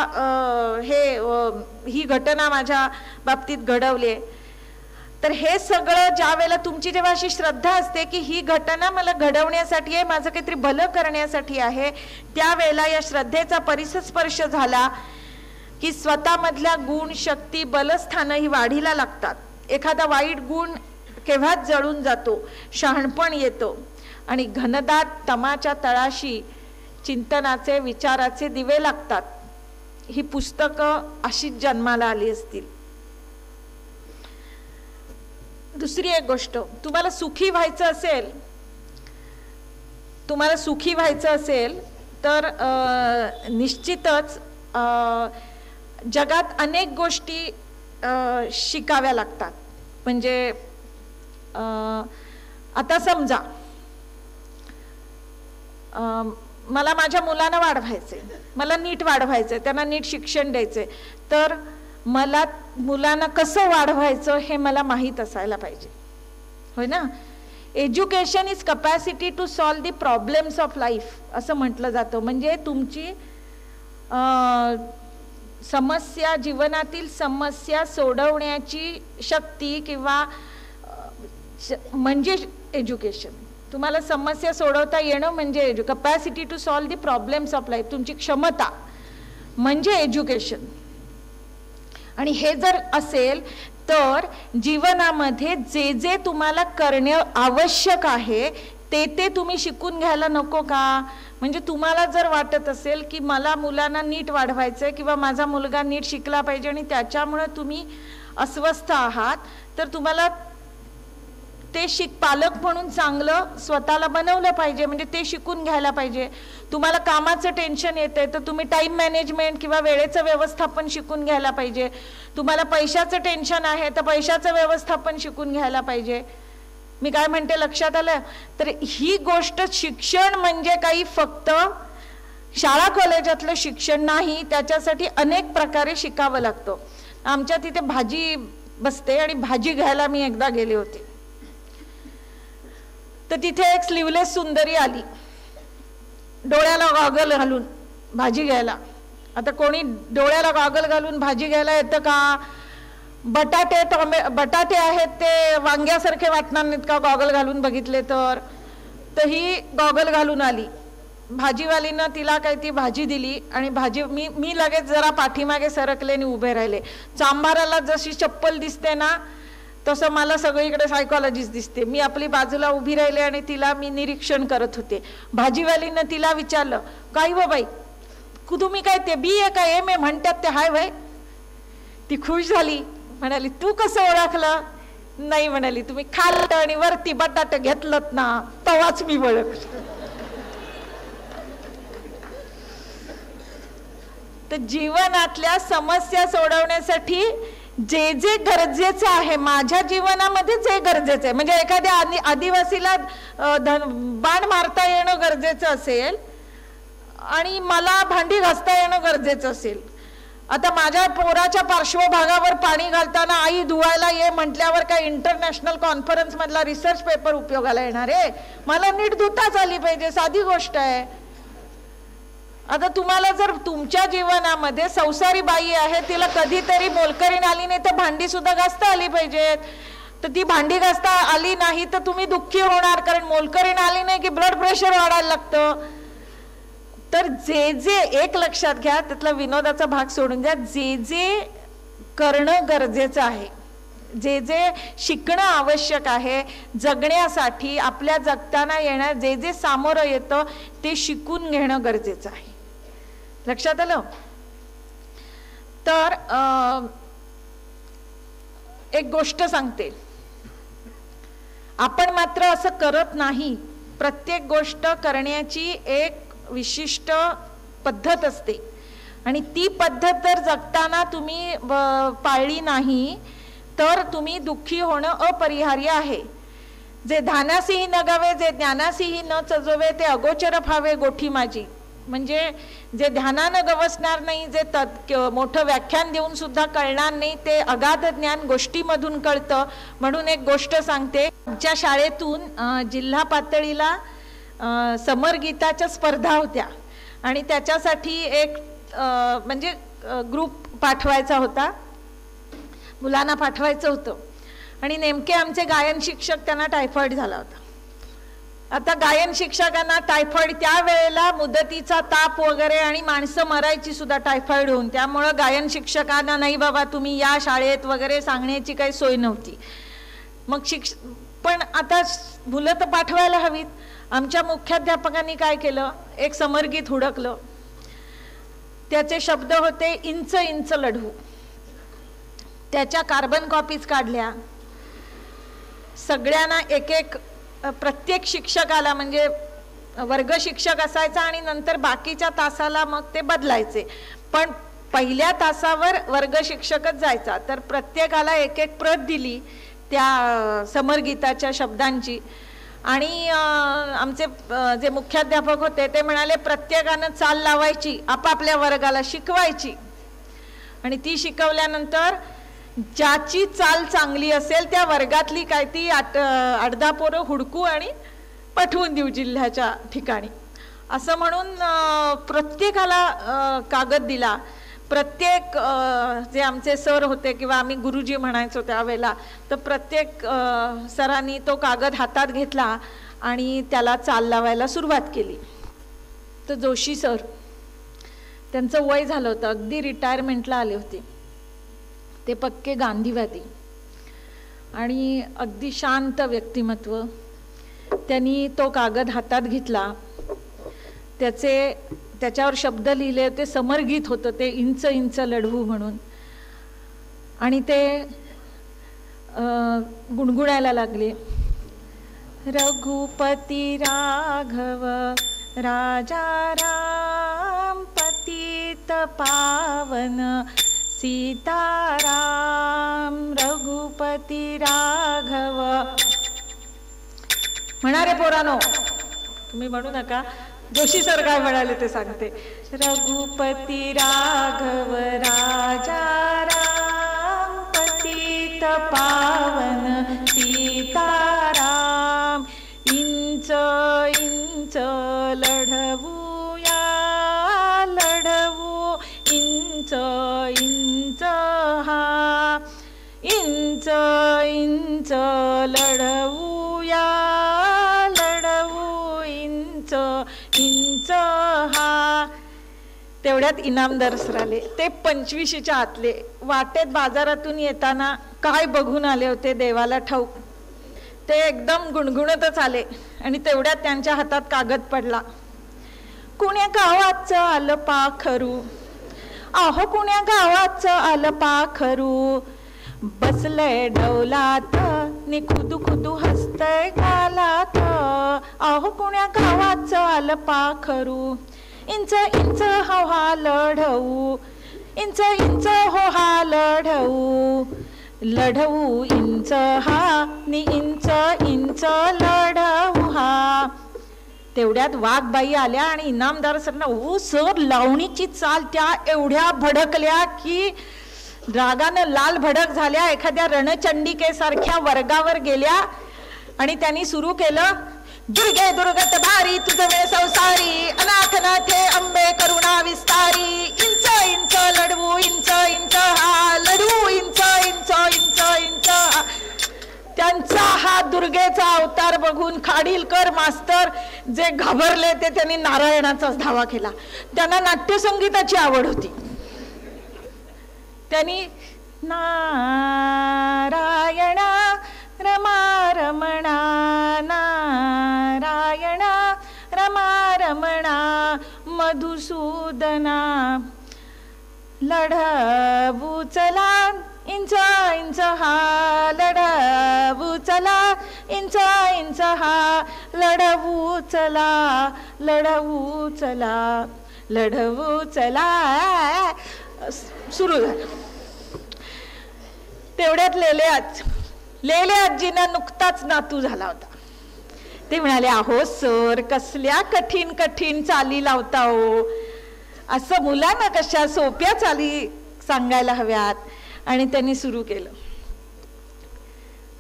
ही घटना माझ्या बाबतीत घडवली. तर हे सगळं ज्या वेळेला तुमची जेव्हा अशी श्रद्धा असते की ही घटना मला घडवण्यासाठी आहे, माझं काहीतरी भलं करण्यासाठी आहे, त्यावेळेला या श्रद्धेचा परिस्पर्श झाला की स्वतःमधल्या गुण, शक्ती, बलस्थानं ही वाढीला लागतात. एखादा वाईट गुण केव्हाच जळून जातो, शहाणपण येतो आणि घनदाट तमाच्या तळाशी चिंतनाचे, विचाराचे दिवे लागतात. ही पुस्तकं अशीच जन्माला आली असतील. दुसरी एक गोष्ट, तुम्हाला सुखी व्हायचं असेल तर निश्चितच जगात अनेक गोष्टी शिकाव्या लागतात. म्हणजे आता समजा मला माझ्या मुलांना वाढवायचे, मला नीट वाढवायचे, त्यांना नीट शिक्षण द्यायचे, तर मला मुलांना कसं वाढवायचं हे मला माहीत असायला पाहिजे, होय ना. Education is capacity to solve the problems of life असं म्हटलं जातं. म्हणजे तुमची समस्या, जीवनातील समस्या सोडवण्याची शक्ती किंवा म्हणजे एज्युकेशन. तुम्हाला समस्या सोडवता येणं म्हणजे capacity to solve the problems of life, तुमची क्षमता म्हणजे एज्युकेशन. आणि हे जर असेल तर जीवनामध्ये जे जे तुम्हाला करणे आवश्यक आहे ते तुम्ही शिकून घ्यायला नको का. म्हणजे तुम्हाला जर वाटत असेल की मला मुलांना नीट वाढवायचंय किंवा माझा मुलगा नीट शिकला पाहिजे आणि त्याच्यामुळे तुम्ही अस्वस्थ आहात, तर तुम्हाला ते पालक म्हणून चांगलं स्वतःला बनवलं पाहिजे. म्हणजे ते शिकून घ्यायला पाहिजे. तुम्हाला कामाचं टेन्शन येतंय तर तुम्ही टाइम मॅनेजमेंट किंवा वेळेचं व्यवस्थापन शिकून घ्यायला पाहिजे. तुम्हाला पैशाचं टेन्शन आहे तर पैशाचं व्यवस्थापन शिकून घ्यायला पाहिजे. मी काय म्हणते लक्षात आलं. तर ही गोष्ट, शिक्षण म्हणजे काही फक्त शाळा कॉलेजातलं शिक्षण नाही, त्याच्यासाठी अनेक प्रकारे शिकावं लागतं. आमच्या तिथे भाजी बसते आणि भाजी घ्यायला मी एकदा गेले होते. तर तिथे एक स्लीवलेस सुंदरी आली, डोळ्याला गॉगल घालून भाजी घ्यायला. आता कोणी डोळ्याला गॉगल घालून भाजी घ्यायला येतं का. बटाटे आहेत ते वांग्यासारखे वाटणार नाहीत का गॉगल घालून बघितले तर. ही गॉगल घालून आली. भाजीवालीनं तिला काही ती भाजी दिली आणि भाजी मी लगेच जरा पाठीमागे सरकले आणि उभे राहिले. चांभाराला जशी चप्पल दिसते ना तसं मला सगळीकडे सायकॉलॉजिस्ट दिसते. मी आपली बाजूला उभी राहिले आणि तिला मी निरीक्षण करत होते. भाजीवालीनं तिला विचारलं, काय व बाई तुम्ही काय ते बी आहे का एम ए म्हणतात ते हाय वय. ती खुश झाली, म्हणाली तू कसं ओळखलं. नाही म्हणाली, तुम्ही खाल्लं आणि वरती बटाटे घेतलत ना तेव्हाच मी ओळखलं. तर जीवनातल्या समस्या सोडवण्यासाठी जे जे गरजेचं आहे, माझ्या जीवनामध्ये जे गरजेचं आहे, म्हणजे एखाद्या आदिवासीला बाण मारता येणं गरजेचं असेल आणि मला भांडी घासता येणं गरजेचं असेल. आता माझ्या पोराच्या पार्श्वभागावर पाणी घालताना आई धुवायला ये म्हटल्यावर काय इंटरनॅशनल कॉन्फरन्स मधला रिसर्च पेपर उपयोगाला येणार आहे. मला नीट धुताच आली पाहिजे, साधी गोष्ट आहे. आता तुम्हाला जर तुमच्या जीवनामध्ये संसारी बाई आहे, तिला कधीतरी मोलकरीण आली नाही तर भांडी सुद्धा घासता आली पाहिजेत. तर ती भांडी घासता आली नाही तर तुम्ही दुःखी होणार, कारण मोलकरीण आली नाही की ब्लड प्रेशर वाढायला लागतं. तर जे जे एक लक्षात घ्या, त्यातला विनोदाचा भाग सोडून द्या, जे जे करणं गरजेचं आहे, जे जे शिकणं आवश्यक आहे जगण्यासाठी, आपल्या जगताना येणार जे जे सामोरं येतं ते शिकून घेणं गरजेचं आहे. लक्षात आलं. तर एक गोष्ट सांगते, आपण मात्र असं करत नाही. प्रत्येक गोष्ट करण्याची एक विशिष्ट पद्धत असते आणि ती पद्धत जर जगताना तुम्ही पाळली नाही तर तुम्ही दुःखी होणं अपरिहार्य आहे. जे धानासीही नगावे, जे ज्ञानासीही न चजवे, ते अगोचर फावे गोठी माझी. म्हणजे जे ध्यानानं गवसणार नाही, जे मोठं व्याख्यान देऊन सुद्धा कळणार नाही, ते अगाध ज्ञान गोष्टीमधून कळतं. म्हणून एक गोष्ट सांगते. आमच्या शाळेतून जिल्हा पातळीला समरगीताच्या स्पर्धा होत्या आणि त्याच्यासाठी एक म्हणजे ग्रुप पाठवायचा होता, मुलांना पाठवायचं होतं. आणि नेमके आमचे गायन शिक्षक, त्यांना टायफॉइड झाला होता. आता गायन शिक्षकांना टायफॉइड, त्यावेळेला मुदतीचा ताप वगैरे आणि माणसं मरायची सुद्धा टायफॉइड होऊन, त्यामुळं गायन शिक्षकांना नाही बाबा तुम्ही या शाळेत वगैरे सांगण्याची काही सोय नव्हती. मग पण आता मुलं तर पाठवायला हवीत. आमच्या मुख्याध्यापकांनी काय केलं, एक समरगीत हुडकलं. त्याचे शब्द होते इंच इंच लढू. त्याच्या कार्बन कॉपीज काढल्या. सगळ्यांना एक एक, प्रत्येक शिक्षकाला, म्हणजे वर्ग शिक्षक असायचा आणि नंतर बाकीच्या तासाला मग ते बदलायचे, पण पहिल्या तासावर वर्ग शिक्षकच जायचा. तर प्रत्येकाला एक एक प्रत दिली त्या समरगीताच्या शब्दांची. आणि आमचे जे मुख्याध्यापक होते ते म्हणाले प्रत्येकानं चाल लावायची, आपापल्या वर्गाला शिकवायची, आणि ती शिकवल्यानंतर ज्याची चाल चांगली असेल त्या वर्गातली काय ती 8-10 पोरं हुडकू आणि पाठवून देऊ जिल्ह्याच्या ठिकाणी, असं म्हणून प्रत्येकाला कागद दिला. प्रत्येक जे आमचे सर होते किंवा आम्ही गुरुजी म्हणायचो त्यावेळेला, तर प्रत्येक सरांनी तो कागद हातात घेतला आणि त्याला चाल लावायला सुरुवात केली. तर जोशी सर, त्यांचं वय झालं होतं, अगदी रिटायरमेंटला आले होते. ते पक्के गांधीवादी आणि अगदी शांत व्यक्तिमत्व. त्यांनी तो कागद हातात घेतला, त्याच्यावर शब्द लिहिले होते, समरगीत होतं ते, इंच इंच लढवू म्हणून, आणि ते गुणगुणायला लागले. रघुपती राघव राजा राम पतित पावन सीताराम. रघुपती राघव, म्हणा पोरानो, तुम्ही म्हणू नका, जोशी सर काय म्हणाले ते सांगते. रघुपती राघव राजा राम पतित पावन सीताराम. इंच इंच लढवूया लढवू, इंच इंच हा, इंच इंच लढवूया लढवू, इंच इंच हा. तेवढ्यात इनामदार सर आले. ते 25च्या आतले, वाटेत बाजारातून येताना काय बघून आले होते देवाला ठाऊक. ते एकदम गुणगुणतच आले आणि तेवढ्यात त्यांच्या हातात कागद पडला. कुण्या गावाचं आलं पाखरू, अहो कुण्या गावाचं आलं पाखरू, बसलंय डौलात नि खुदू खुदू हसतय गालात. अहो कुण्या गावाचं आलं पाखरू, इंच इंच हो हा लढवू, इंच इंच हो हा लढवू, लढवू इंच हा नि इंच इंच लढवू हा. तेवढ्यात वाघबाई आल्या आणि इनामदार सरना, ओ सर लावणीची चाल त्या एवढ्या भडकल्या की रागानं लाल भडक झाल्या, एखाद्या रणचंडिकेसारख्या वर्गावर गेल्या आणि त्यांनी सुरू केलं. दुर्गे दुर्गत भारी तुझे संसारी, अनाथ नाथे अंबे करुणा विस्तारी. इंच इंच लढवू, इंच इंच हा लढवू, इंच इंच इंच इंच हा. त्यांचा हा दुर्गेचा अवतार बघून खाडीलकर मास्तर जे घाबरले, ते त्यांनी नारायणाचाच धावा केला. त्यांना नाट्यसंगीताची आवड होती. त्यांनी नारायणा रमा रमणा, नारायणा रमा रमणा, मधुसूदना लढवू चला, इंच इंच हा लढवू चला, इंच इंच हा लढवू चला, लढवू चला, लढवू चला. सुरू झालं. तेवढ्यात लेले आजींना नुकताच नातू झाला होता. ते म्हणाले, अहो सर कसल्या कठीण कठीण चाली लावता हो, असं मुलांना कशा सोप्या चाली सांगायला हव्यात. आणि त्यांनी सुरू केलं.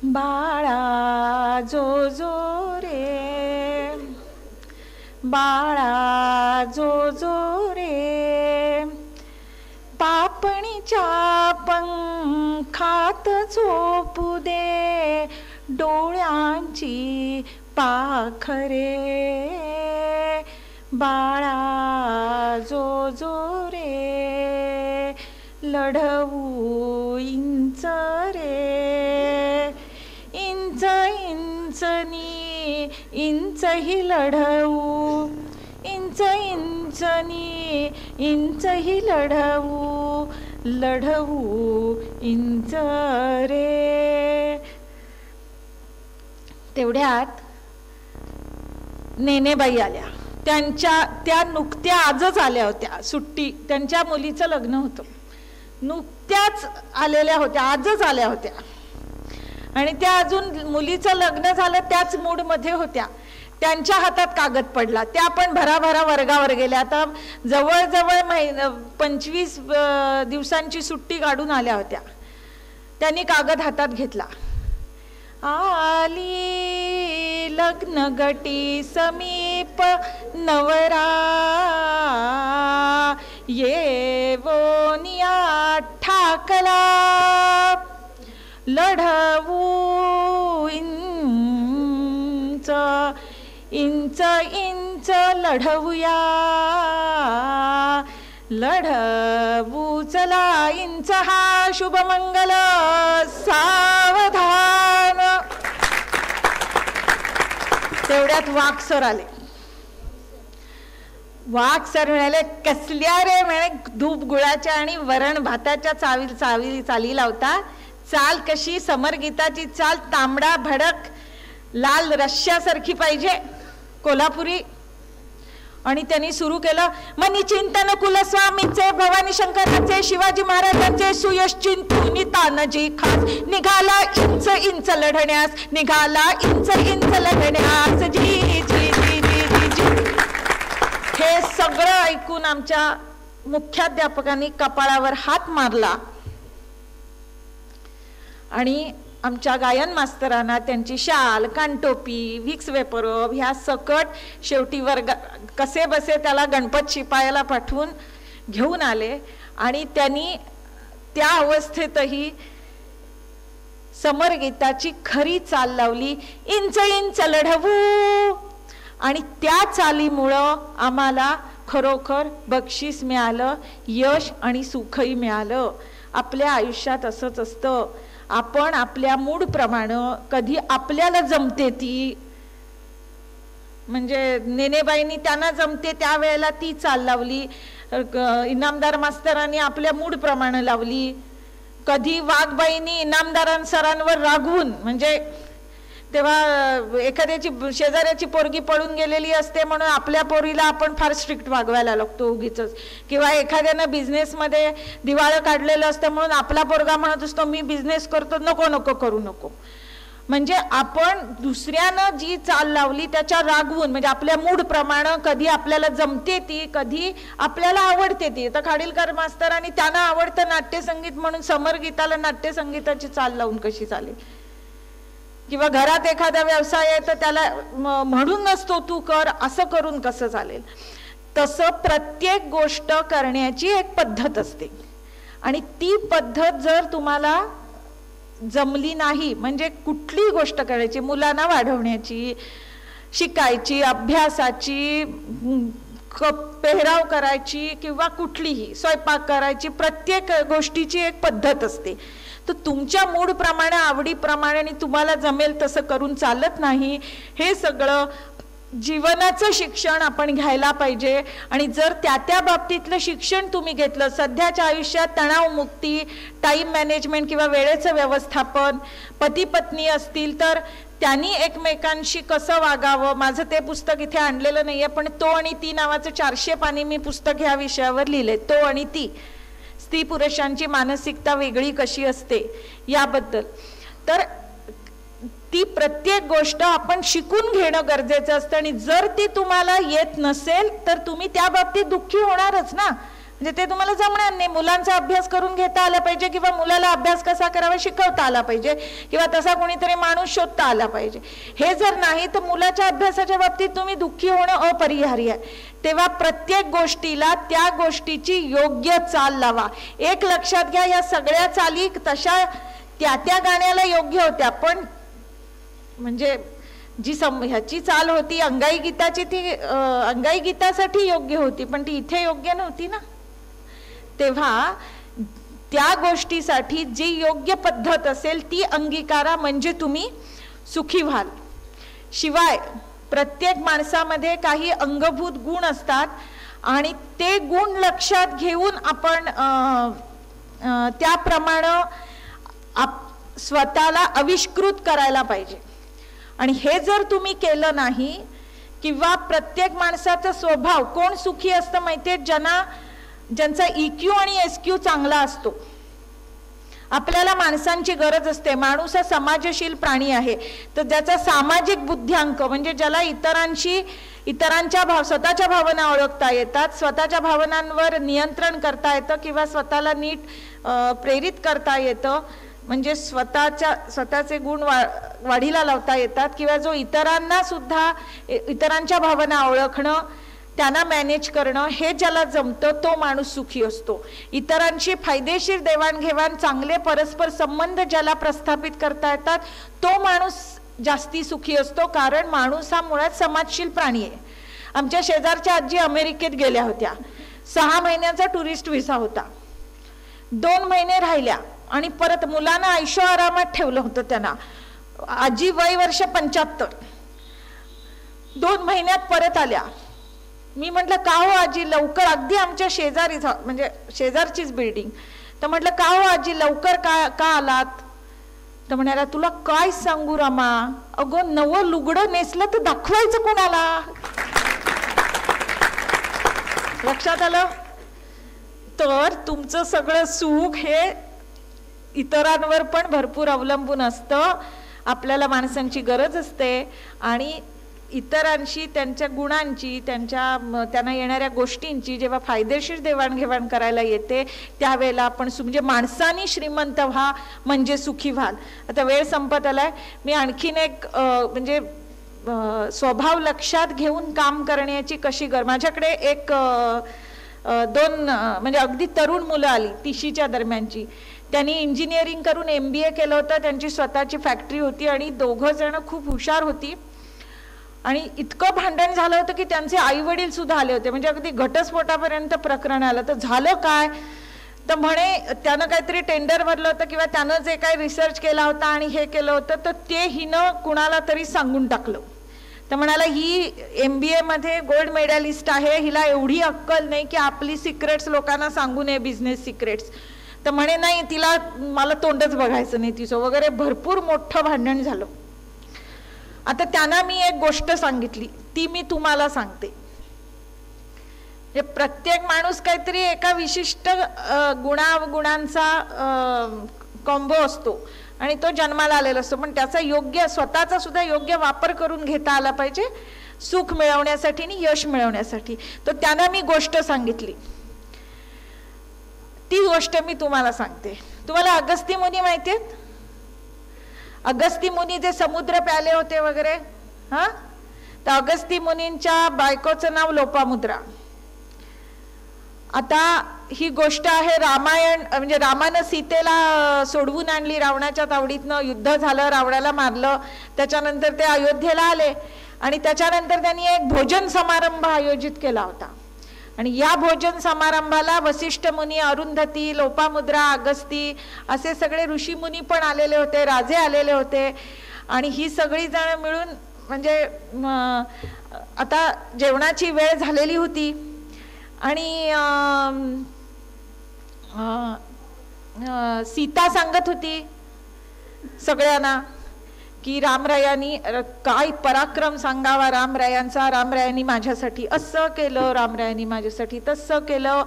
बाळा जो जो रे, बाळा जो जो रे, पापणीच्या पंखात झोपू दे, डोळ्यांची पाखरे बाळा जो जो रे लढवू इंच रे इंच इंचनी इंच ही लढवू इंच इंचनी इंच ही लढवू लढवू इंच रे. तेवढ्यात नेनेबाई आल्या. त्या नुकत्या आजच आल्या होत्या. सुट्टी, त्यांच्या मुलीचं लग्न होतं. नुकत्याच आलेल्या होत्या, आजच आल्या होत्या. आणि त्या अजून मुलीचं लग्न झालं त्याच मूड मध्ये होत्या. त्यांच्या हातात कागद पडला. त्या पण भराभरा वर्गावर गेल्या. आता जवळजवळ 25 दिवसांची सुट्टी काढून आल्या होत्या. त्यांनी कागद हातात घेतला. आली लग्न गटी समीप नवरा येवोनिया ठाकला लढवू इंच इंच इंच लढवूया लढवू चला इंच हा शुभमंगल सावधान. तेवढ्यात वाघ सर आले. वाघ सर म्हणाले, कसल्या रे म्हणे धूप गुळाच्या आणि वरण भाताच्या चाली लावता. चाल कशी समरगीताची चाल, तांबडा भडक लाल रश्यासारखी पाहिजे कोल्हापुरी. आणि त्यांनी सुरू केलं, मनी चिंतन कुलस्वामीचे भवानी शंकराचे शिवाजी महाराजांचे सुयश चिंतून तानजी खास निघाला इंच इंच लढण्यास निघाला इंच इंच लढण्यास जी जी जी जी जी जी. हे सगळं ऐकून आमच्या मुख्याध्यापकांनी कपाळावर हात मारला आणि आमच्या गायन मास्तरांना त्यांची शाल, कानटोपी, व्हिक्स वेपरब ह्या सकट शेवटी वर्ग कसे बसे त्याला गणपत शिपायाला पाठवून घेऊन आले. आणि त्यांनी त्या अवस्थेतही समरगीताची खरी चाल लावली, इंच इंच लढवू. आणि त्या चालीमुळं आम्हाला खरोखर बक्षीस मिळालं, यश आणि सुखही मिळालं. आपल्या आयुष्यात असंच असतं. आपण आपल्या मूड प्रमाणे कधी आपल्याला जमते ती, म्हणजे नेनेबाईंनी त्यांना जमते त्यावेळेला ती चाल लावली. इनामदार मास्तरांनी आपल्या मूड प्रमाणे लावली. कधी वाघबाईंनी इनामदारां सरांवर रागवून, म्हणजे तेव्हा एखाद्याची शेजाऱ्याची पोरगी पळून गेलेली असते म्हणून आपल्या पोरीला आपण फार स्ट्रिक्ट वागवायला लागतो उगीच. किंवा एखाद्यानं बिझनेसमध्ये दिवाळं काढलेलं असतं म्हणून आपला पोरगा म्हणत असतो मी बिझनेस करतो, नको नको करू नको. म्हणजे आपण दुसऱ्यानं जी चाल लावली त्याच्या रागवून, म्हणजे आपल्या मूड प्रमाणे कधी आपल्याला जमते ती, कधी आपल्याला आवडते ती. तर खाडीलकर मास्तरांनी त्यांना आवडतं नाट्यसंगीत म्हणून समरगीताला नाट्यसंगीताची चाल लावून कशी चालेल. किंवा घरात एखादा व्यवसाय आहे तर त्याला म्हणून नसतो तू कर, असं करून कसं चालेल. तसं प्रत्येक गोष्ट करण्याची एक पद्धत असते. आणि ती पद्धत जर तुम्हाला जमली नाही, म्हणजे कुठली गोष्ट करायची, मुलांना वाढवण्याची, शिकायची, अभ्यासाची, पेहराव करायची किंवा कुठलीही स्वयंपाक करायची, प्रत्येक गोष्टीची एक पद्धत असते. तर तुमच्या मूड प्रमाणे, आवडीप्रमाणे तुम्हाला जमेल तसं करून चालत नाही. हे सगळं जीवनाचं शिक्षण आपण घ्यायला पाहिजे. आणि जर त्या बाबतीतलं शिक्षण तुम्ही घेतलं, सध्याच्या आयुष्यात तणावमुक्ती, टाइम मॅनेजमेंट किंवा वेळेचं व्यवस्थापन, पती पत्नी असतील तर त्यांनी एकमेकांशी कसं वागावं. माझं ते पुस्तक इथे आणलेलं नाहीये, पण तो आणि ती नावाचं 400 पानी मी पुस्तक ह्या विषयावर लिहिले. तो आणि ती, स्त्री पुरुषांची मानसिकता वेगळी कशी असते याबद्दल. तर ती प्रत्येक गोष्ट आपण शिकून घेणं गरजेचं असतं. आणि जर ती तुम्हाला येत नसेल तर तुम्ही त्या बाबतीत दुःखी होणारच ना. म्हणजे ते तुम्हाला जमणार नाही. मुलांचा अभ्यास करून घेता आला पाहिजे, किंवा मुलाला अभ्यास कसा करावा शिकवता आला पाहिजे, किंवा तसा कोणीतरी माणूस शोधता आला पाहिजे. हे जर नाही तर मुलाच्या अभ्यासाच्या बाबतीत तुम्ही दुःखी होणं अपरिहार्य आहे. तेव्हा प्रत्येक गोष्टीला त्या गोष्टीची योग्य चाल लावा. एक लक्षात घ्या, या सगळ्या चाली तशा त्या गाण्याला योग्य होत्या, पण म्हणजे जी ह्याची चाल होती अंगाई गीताची, ती अंगाई गीतासाठी योग्य होती, पण ती इथे योग्य नव्हती ना. तेव्हा त्या गोष्टीसाठी जी योग्य पद्धत असेल ती अंगीकारा, म्हणजे तुम्ही सुखी व्हाल. शिवाय प्रत्येक माणसामध्ये काही अंगभूत गुण असतात आणि ते गुण लक्षात घेऊन आपण त्याप्रमाणे स्वतःला आविष्कृत करायला पाहिजे. आणि हे जर तुम्ही केलं नाही, किंवा प्रत्येक माणसाचा स्वभाव, कोण सुखी असतं माहितीये, ज्यांचा EQ आणि SQ चांगला असतो. आपल्याला माणसांची गरज असते. माणूस हा समाजशील प्राणी आहे, तर ज्याचा सामाजिक बुद्ध्यांक, म्हणजे ज्याला इतरांच्या स्वतःच्या भावना ओळखता येतात, स्वतःच्या भावनांवर नियंत्रण करता येतं, किंवा स्वतःला नीट प्रेरित करता येतं, म्हणजे स्वतःचे गुण वाढीला लावता येतात, किंवा जो इतरांना सुद्धा इतरांच्या भावना ओळखणं, त्यांना मॅनेज करणं, हे ज्याला जमतं तो माणूस सुखी असतो. इतरांशी फायदेशीर देवाणघेवाण, चांगले परस्पर संबंध ज्याला प्रस्थापित करता येतात, तो माणूस जास्ती सुखी असतो. कारण माणूस हा मुळात समाजशील प्राणी आहे. आमच्या शेजारच्या आजी अमेरिकेत गेल्या होत्या. 6 महिन्याचा टुरिस्ट व्हिसा होता. 2 महिने राहिल्या आणि परत मुलांना आयुष्य आरामात ठेवलं होतं त्यांना. आजी वय वर्ष 75. 2 महिन्यात परत आल्या. मी म्हटलं का हो आजी लवकर, अगदी आमच्या शेजारीच, म्हणजे शेजारचीच बिल्डिंग. तर म्हटलं का हो आजी लवकर का आलात? तर म्हणाला तुला काय सांगू रामा, अगं नवं लुगडं नेसलं तर दाखवायचं कोणाला. लक्षात आलं? तर तुमचं सगळं सुख हे इतरांवर पण भरपूर अवलंबून असतं. आपल्याला माणसांची गरज असते आणि इतरांशी त्यांच्या गुणांची, त्यांना येणाऱ्या गोष्टींची जेव्हा फायदेशीर देवाणघेवाण करायला येते, त्यावेळेला आपण म्हणजे माणसानी श्रीमंत व्हा, म्हणजे सुखी व्हाल. आता वेळ संपत आलाय. मी आणखीन एक म्हणजे स्वभाव लक्षात घेऊन काम करण्याची कशी माझ्याकडे एक 2 म्हणजे अगदी तरुण मुलं आली 30च्या दरम्यानची. त्यांनी इंजिनिअरिंग करून MBA केलं होतं. त्यांची स्वतःची फॅक्टरी होती आणि 2 जण खूप हुशार होती. आणि इतकं भांडण झालं होतं की त्यांचे आई वडील सुद्धा आले होते, म्हणजे अगदी घटस्फोटापर्यंत प्रकरण आलं. तर झालं काय, तर म्हणे त्यानं काहीतरी टेंडर भरलं होतं किंवा त्यानं जे काही रिसर्च केला होता आणि हे केलं होतं, तर ते हिनं कुणाला तरी सांगून टाकलं. तर म्हणाला ही MBA मध्ये गोल्ड मेडलिस्ट आहे, हिला एवढी अक्कल नाही की आपली सिक्रेट्स लोकांना सांगू नये, बिझनेस सिक्रेट्स. तर म्हणे नाही, तिला मला तोंडच बघायचं नाही तिचं वगैरे. भरपूर मोठं भांडण झालं. आता त्यांना मी एक गोष्ट सांगितली, ती मी तुम्हाला सांगते. प्रत्येक माणूस काहीतरी एका विशिष्ट गुणांचा कॉम्बो असतो आणि तो जन्माला आलेला असतो, पण त्याचा योग्य स्वतःचा सुद्धा योग्य वापर करून घेता आला पाहिजे सुख मिळवण्यासाठी आणि यश मिळवण्यासाठी. तर त्यांना मी गोष्ट सांगितली. ती गोष्ट मी तुम्हाला सांगते. तुम्हाला अगस्ती मुनी माहिती आहेत? अगस्ती मुनी जे समुद्र प्याले होते वगैरे, हा, तर अगस्ती मुनींच्या बायकोचं नाव लोपामुद्रा. आता ही गोष्ट आहे रामायण, म्हणजे रामानं सीतेला सोडवून आणली रावणाच्या तावडीतनं, युद्ध झालं, रावणाला मारलं, त्याच्यानंतर ते अयोध्येला आले आणि त्याच्यानंतर त्यांनी एक भोजन समारंभ आयोजित केला होता. आणि या भोजन समारंभाला वसिष्ठ मुनी, अरुंधती, लोपामुद्रा, अगस्ती असे सगळे ऋषी मुनी पण आलेले होते, राजे आलेले होते. आणि ही सगळी जण मिळून म्हणजे आता जेवणाची वेळ झालेली होती आणि सीता सांगत होती सगळ्यांना की रामरायांनी काय पराक्रम सांगावा रामरायांचा, रामरायांनी माझ्यासाठी असं केलं, रामरायांनी माझ्यासाठी तसं केलं,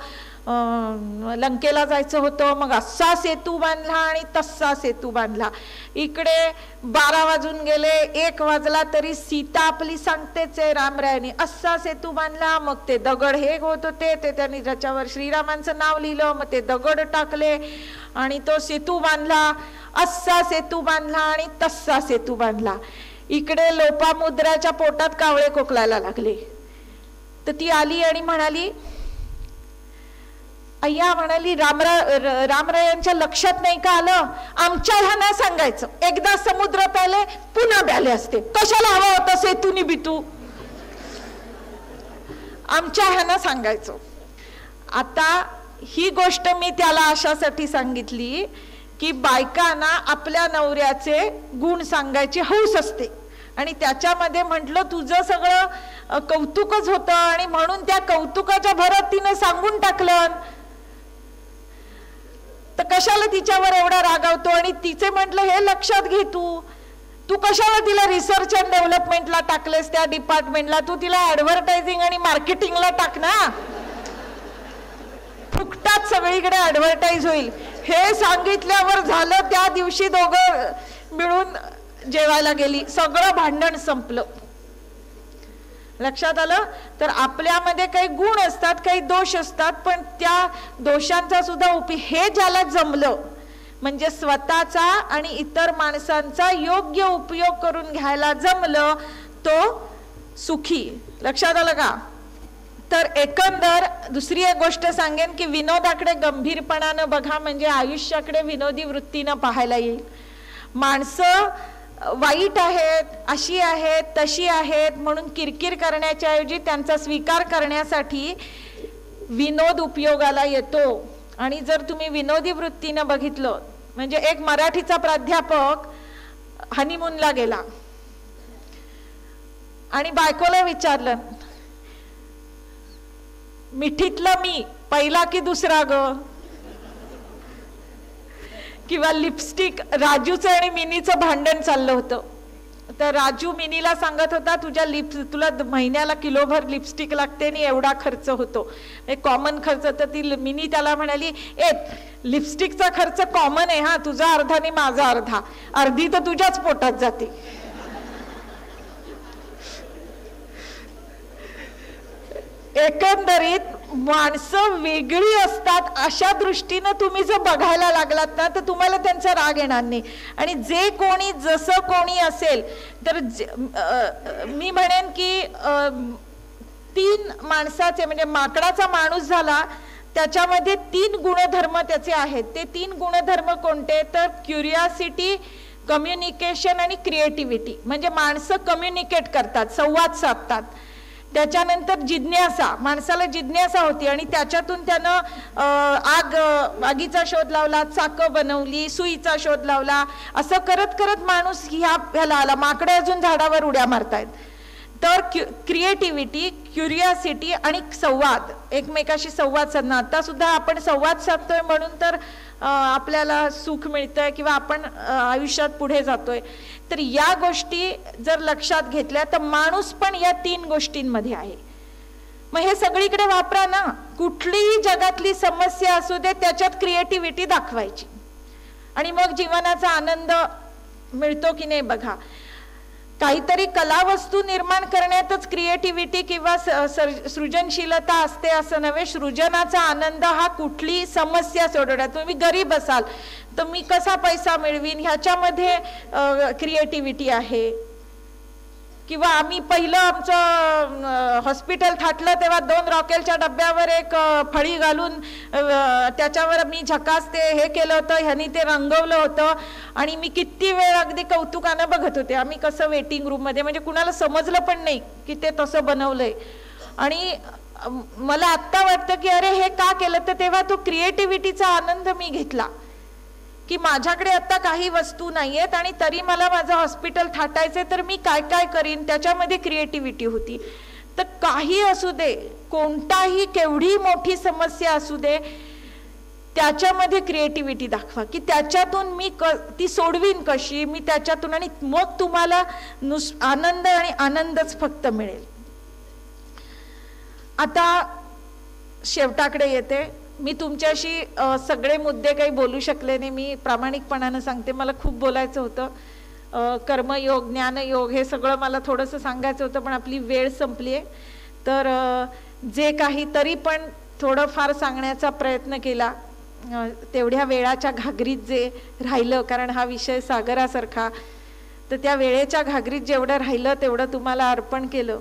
लंकेला जायचं होतं मग असा सेतू बांधला आणि तसा सेतू बांधला. इकडे 12 वाजून गेले, 1 वाजला तरी सीता आपली सांगतेच आहे, रामरायांनी असा सेतू बांधला. मग ते दगड हे होत होते, ते त्यांनी ज्याच्यावर श्रीरामांचं नाव लिहिलं, मग ते दगड टाकले आणि तो सेतू बांधला. असा सेतू बांधला आणि तसा सेतू बांधला. इकडे लोपामुद्राच्या पोटात कावळे कोकलायला लागले. तर ती आली आणि म्हणाली अय्या म्हणाली, रामरायांच्या लक्षात नाही का आलं? आमच्या ह्यांना सांगायचं, एकदा समुद्र प्याले पुन्हा प्याले असते, कशाला हवं होतं सेतूनी बितू? आमच्या ह्यांना सांगायचं. आता ही गोष्ट मी त्याला अशासाठी सांगितली की बायकांना आपल्या नवऱ्याचे गुण सांगायची हौस असते, आणि त्याच्यामध्ये म्हटलं तुझं सगळं कौतुकच होतं, आणि म्हणून त्या कौतुकाच्या भरात तिने सांगून टाकलं. तर कशाला तिच्यावर एवढा रागावतो? आणि तिचे म्हटलं हे लक्षात घे, तू कशाला तिला रिसर्च अँड डेव्हलपमेंटला टाकलेस, त्या डिपार्टमेंटला? तू तिला ऍडव्हर्टायझिंग आणि मार्केटिंगला टाक ना, फुकटात सगळीकडे ऍडव्हर्टाईज होईल. हे सांगितल्यावर झालं, त्या दिवशी दोघं मिळून जेवायला गेली, सगळं भांडण संपलं. लक्षात आलं? तर आपल्यामध्ये काही गुण असतात, काही दोष असतात, पण त्या दोषांचा सुद्धा हे ज्याला जमलं म्हणजे स्वतःचा आणि इतर माणसांचा योग्य उपयोग करून घ्यायला जमलं, तो सुखी. लक्षात आलं का? तर एकंदर दुसरी एक गोष्ट सांगेन की विनोदाकडे गंभीरपणानं बघा, म्हणजे आयुष्याकडे विनोदी वृत्तीनं पाहायला येईल. माणसं वाईट आहेत, अशी आहेत, तशी आहेत म्हणून किरकिर करण्याच्या ऐवजी त्यांचा स्वीकार करण्यासाठी विनोद उपयोगाला येतो. आणि जर तुम्ही विनोदी वृत्तीनं बघितलं, म्हणजे एक मराठीचा प्राध्यापक हनीमूनला गेला आणि बायकोला विचारलं, मिठीतला मी पहिला की दुसरा ग? किंवा लिपस्टिक, राजूचं आणि मिनीचं भांडण चाललं होतं. तर राजू मिनीला सांगत होता, तुला महिन्याला किलोभर लिपस्टिक लागते आणि एवढा खर्च होतो, कॉमन खर्च. तर ती मिनी त्याला म्हणाली, लिपस्टिकचा खर्च कॉमन आहे हा, तुझा अर्धा आणि माझा अर्धा, अर्धी तर तुझ्याच पोटात जाते. एकंदरीत माणसं वेगळी असतात, अशा दृष्टीनं तुम्ही जर बघायला लागलात ना तर तुम्हाला त्यांचा राग येणार नाही. आणि जे कोणी जसं कोणी असेल, तर मी म्हणेन की 3 माणसाचे, म्हणजे माकडाचा माणूस झाला त्याच्यामध्ये 3 गुणधर्म त्याचे आहेत. ते 3 गुणधर्म कोणते? तर क्युरिओसिटी, कम्युनिकेशन आणि क्रिएटिव्हिटी. म्हणजे माणसं कम्युनिकेट करतात, संवाद साधतात. त्याच्यानंतर जिज्ञासा, माणसाला जिज्ञासा होती आणि त्याच्यातून त्यानं आगीचा शोध लावला, चाकं बनवली, सुईचा शोध लावला. असं करत करत माणूस ह्याला आला. माकडे अजून झाडावर उड्या मारतायत. तर क्रिएटिव्हिटी, क्युरिओसिटी आणि संवाद, एकमेकाशी संवाद साधणं. आता सुद्धा आपण संवाद साधतोय म्हणून तर आपल्याला सुख मिळतंय किंवा आपण आयुष्यात पुढे जातोय. तर या गोष्टी जर लक्षात घेतल्या तर माणूस पण या 3 गोष्टींमध्ये आहे. मग हे सगळीकडे वापरा ना. कुठलीही जगातली समस्या असू दे त्याच्यात क्रिएटिव्हिटी दाखवायची आणि मग जीवनाचा आनंद मिळतो की नाही बघा. काहीतरी कलावस्तू निर्माण करण्यातच क्रिएटिव्हिटी किंवा सृजनशीलता असते असं नव्हे. सृजनाचा आनंद हा कुठली समस्या सोडवण्यात. तुम्ही गरीब असाल तर मी कसा पैसा मिळवीन ह्याच्यामध्ये क्रिएटिव्हिटी आहे. किंवा आम्ही पहिलं आमचं हॉस्पिटल थाटलं तेव्हा 2 रॉकेलच्या डब्यावर एक फळी घालून त्याच्यावर मी झकास ते हे केलं होतं, ह्यानी ते रंगवलं होतं आणि मी किती वेळ अगदी कौतुकानं बघत होते आम्ही कसं वेटिंग रूममध्ये. म्हणजे कुणाला समजलं पण नाही की ते तसं बनवलंय. आणि मला आत्ता वाटतं की अरे हे का केलं, तर तेव्हा तो क्रिएटिव्हिटीचा आनंद मी घेतला की माझ्याकडे आता काही वस्तू नाहीयेत आणि तरी मला माझं हॉस्पिटल थाटायचंय, तर मी काय काय करीन, त्याच्यामध्ये क्रिएटिव्हिटी होती. तर काही असू दे, कोणताही केवढी मोठी समस्या असू दे, त्याच्यामध्ये क्रिएटिव्हिटी दाखवा की त्याच्यातून मी ती सोडवीन कशी, मी त्याच्यातून, आणि मग तुम्हाला आनंद आणि आनंदच फक्त मिळेल. आता शेवटाकडे येते. मी तुमच्याशी सगळे मुद्दे काही बोलू शकले नाही. मी प्रामाणिकपणानं सांगते, मला खूप बोलायचं होतं. कर्मयोग, ज्ञानयोग हे सगळं मला थोडंसं सांगायचं होतं, पण आपली वेळ संपली आहे. तर जे काही तरी पण थोडंफार सांगण्याचा प्रयत्न केला, तेवढ्या वेळाच्या घागरीत जे राहिलं, कारण हा विषय सागरासारखा, तर त्या वेळेच्या घागरीत जेवढं राहिलं तेवढं तुम्हाला अर्पण केलं.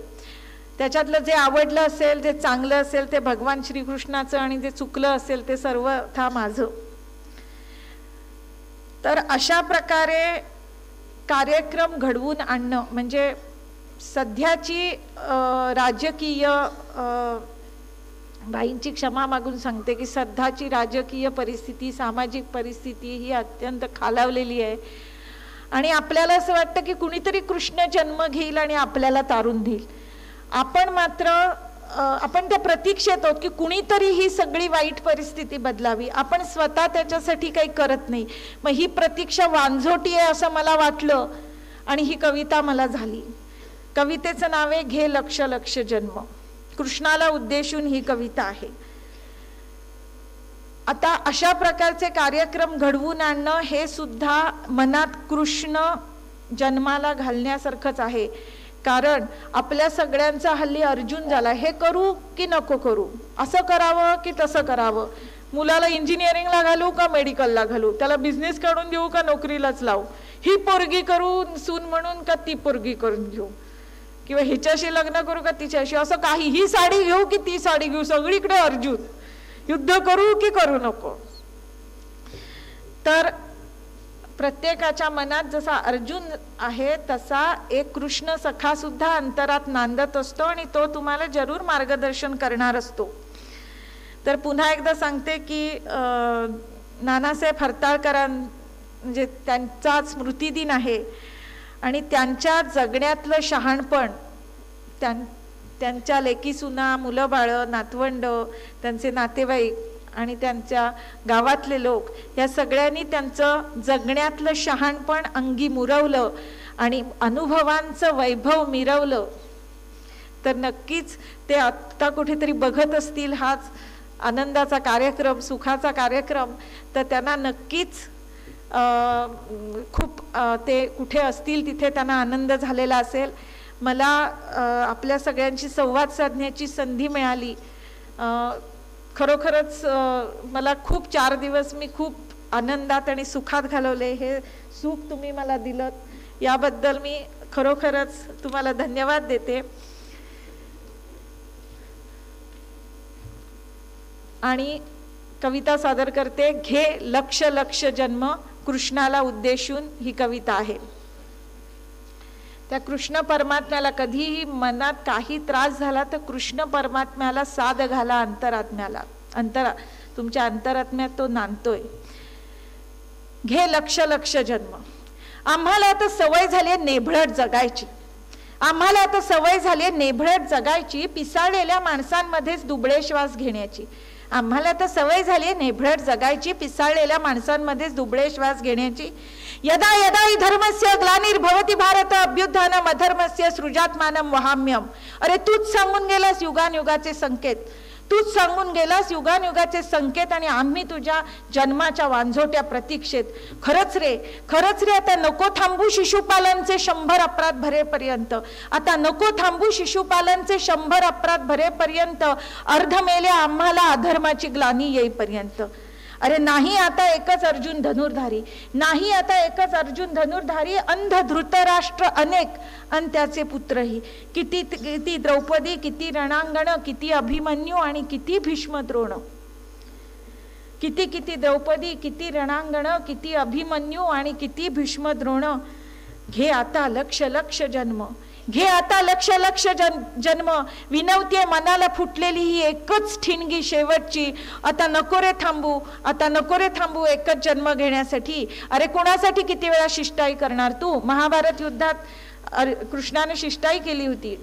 त्याच्यातलं जे आवडलं असेल, जे चांगलं असेल ते भगवान श्रीकृष्णाचं, आणि जे चुकलं असेल ते सर्वथा माझं. तर अशा प्रकारे कार्यक्रम घडवून आणणं म्हणजे सध्याची राजकीय, बाईंची क्षमा मागून सांगते की सध्याची राजकीय परिस्थिती, सामाजिक परिस्थिती ही अत्यंत खालावलेली आहे. आणि आपल्याला असं वाटतं की कुणीतरी कृष्ण जन्म घेईल आणि आपल्याला तारून देईल. आपण मात्र आपण त्या प्रतीक्षेत आहोत की कुणीतरी ही सगळी वाईट परिस्थिती बदलावी. आपण स्वतः त्याच्यासाठी काही करत नाही. मग ही प्रतीक्षा वांझोटी आहे असं मला वाटलं आणि ही कविता मला झाली. कवितेचं नाव आहे घे लक्ष लक्ष जन्म. कृष्णाला उद्देशून ही कविता आहे. आता अशा प्रकारचे कार्यक्रम घडवून आणणं हे सुद्धा मनात कृष्ण जन्माला घालण्यासारखंच आहे. कारण आपल्या सगळ्यांचा हल्ली अर्जुन झाला, हे करू की नको करू, असं करावं की तसं करावं, मुलाला इंजिनिअरिंगला घालू का मेडिकलला घालू, त्याला बिझनेस काढून देऊ का नोकरीलाच लावू, ही पोरगी करू सून म्हणून का ती पोरगी करून घेऊ, किंवा हिच्याशी लग्न करू का तिच्याशी, असं काही, ही साडी घेऊ की ती साडी घेऊ, सगळीकडे अर्जुन, युद्ध करू की करू नको. तर प्रत्येकाच्या मनात जसा अर्जुन आहे तसा एक कृष्ण सखा सुद्धा अंतरात नांदत असतो आणि तो तुम्हाला जरूर मार्गदर्शन करणार असतो. तर पुन्हा एकदा सांगते की नानासाहेब हरताळकरां म्हणजे त्यांचा स्मृतिदिन आहे आणि त्यांच्या जगण्यातलं शहाणपण, त्यांच्या लेकी सुना, मुलं बाळं, नातवंड, त्यांचे नातेवाईक आणि त्यांच्या गावातले लोक या सगळ्यांनी त्यांचं जगण्यातलं शहाणपण अंगी मुरवलं आणि अनुभवांचं वैभव मिरवलं. तर नक्कीच ते आता कुठेतरी बघत असतील हाच आनंदाचा कार्यक्रम, सुखाचा कार्यक्रम, तर त्यांना नक्कीच खूप ते कुठे असतील तिथे त्यांना आनंद झालेला असेल. मला आपल्या सगळ्यांशी संवाद साधण्याची संधी मिळाली. खरोखरच मला खूप 4 दिवस मी खूप आनंदात आणि सुखात घालवले. हे सुख तुम्ही मला दिलं याबद्दल मी खरोखरच तुम्हाला धन्यवाद देते. आणि कविता सादर करते. घे लक्ष लक्ष जन्म, कृष्णाला उद्देशून ही कविता आहे. त्या कृष्ण परमात्म्याला कधीही मनात काही त्रास झाला तर कृष्ण परमात्म्याला साद घाला अंतरात्म्याला, तुमच्या अंतरात्म्यात तो नांदतोय. घे लक्ष लक्ष जन्म. आम्हाला आता सवय झाली नेभळट जगायची, आम्हाला आता सवय झाली नेभळट जगायची, पिसाळलेल्या माणसांमध्येच दुबळे श्वास घेण्याची. आम्हाला आता सवय झाली नेभळट जगायची, पिसाळलेल्या माणसांमध्येच दुबळे श्वास घेण्याची. यदा यदा हि धर्मस्य ग्लानिर्भवति भारत अभ्युत्थानम् अधर्मस्य सृजात्मानं वहाम्यम. अरे तूच सांगून गेलास युगानुयुगाचे संकेत, तूच सांगून गेलास युगानुयुगाचे संकेत आणि आम्ही तुझ्या जन्माच्या वांझोट्या प्रतीक्षेत. खरंच रे आता नको थांबू शिशुपालनचे 100 अपराध भरेपर्यंत, आता नको थांबू शिशुपालनचे 100 अपराध भरेपर्यंत, अर्ध मेले आम्हाला अधर्माची ग्लानी येईपर्यंत. अरे नाही आता एकच अर्जुन धनुर्धारी, नाही आता एकच अर्जुन धनुर्धारी, अंध धृतराष्ट्र अनेक अन त्याचे पुत्रही. किती किती द्रौपदी, किती रणांगण, किती अभिमन्यू आणि किती भीष्म द्रोण. किती किती द्रौपदी, किती रणांगण, किती अभिमन्यू आणि किती भीष्म द्रोण. घे आता लक्ष लक्ष जन्म, घे आता लक्ष लक्ष जन्म. विनवतीये मनाला फुटलेली ही एकच ठिणगी शेवटची, आता नको रे थांबू, आता नको रे थांबू एकच जन्म घेण्यासाठी. अरे कोणासाठी किती वेळा शिष्टाई करणार तू? महाभारत युद्धात कृष्णाने शिष्टाई केली होती.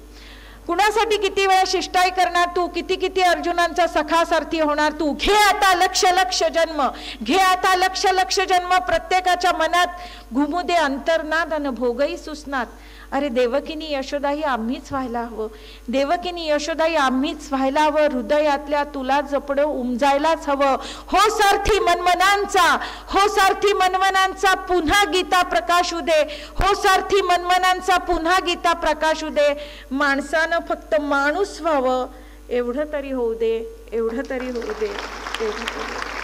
कुणासाठी किती वेळा शिष्टाई करणार तू? किती किती अर्जुनांचा सखासारथी होणार तू? घे आता लक्ष लक्ष जन्म, घे आता लक्ष लक्ष जन्म. प्रत्येकाच्या मनात घुमू दे अंतर्नाद अन भोगही सुस्नात. अरे देवकीनी यशोदाही आम्हीच व्हायला हवं, देवकीनी यशोदाही आम्हीच व्हायला हवं. हृदयातल्या तुला जपडं उमजायलाच हवं. हो सारथी मनमनांचा, हो सारथी मनमनांचा पुन्हा गीता प्रकाशू दे, हो सारथी मनमनांचा पुन्हा गीता प्रकाशू दे. माणसानं फक्त माणूस व्हावं एवढं तरी होऊ दे, एवढं तरी होऊ दे, एवढं तरी.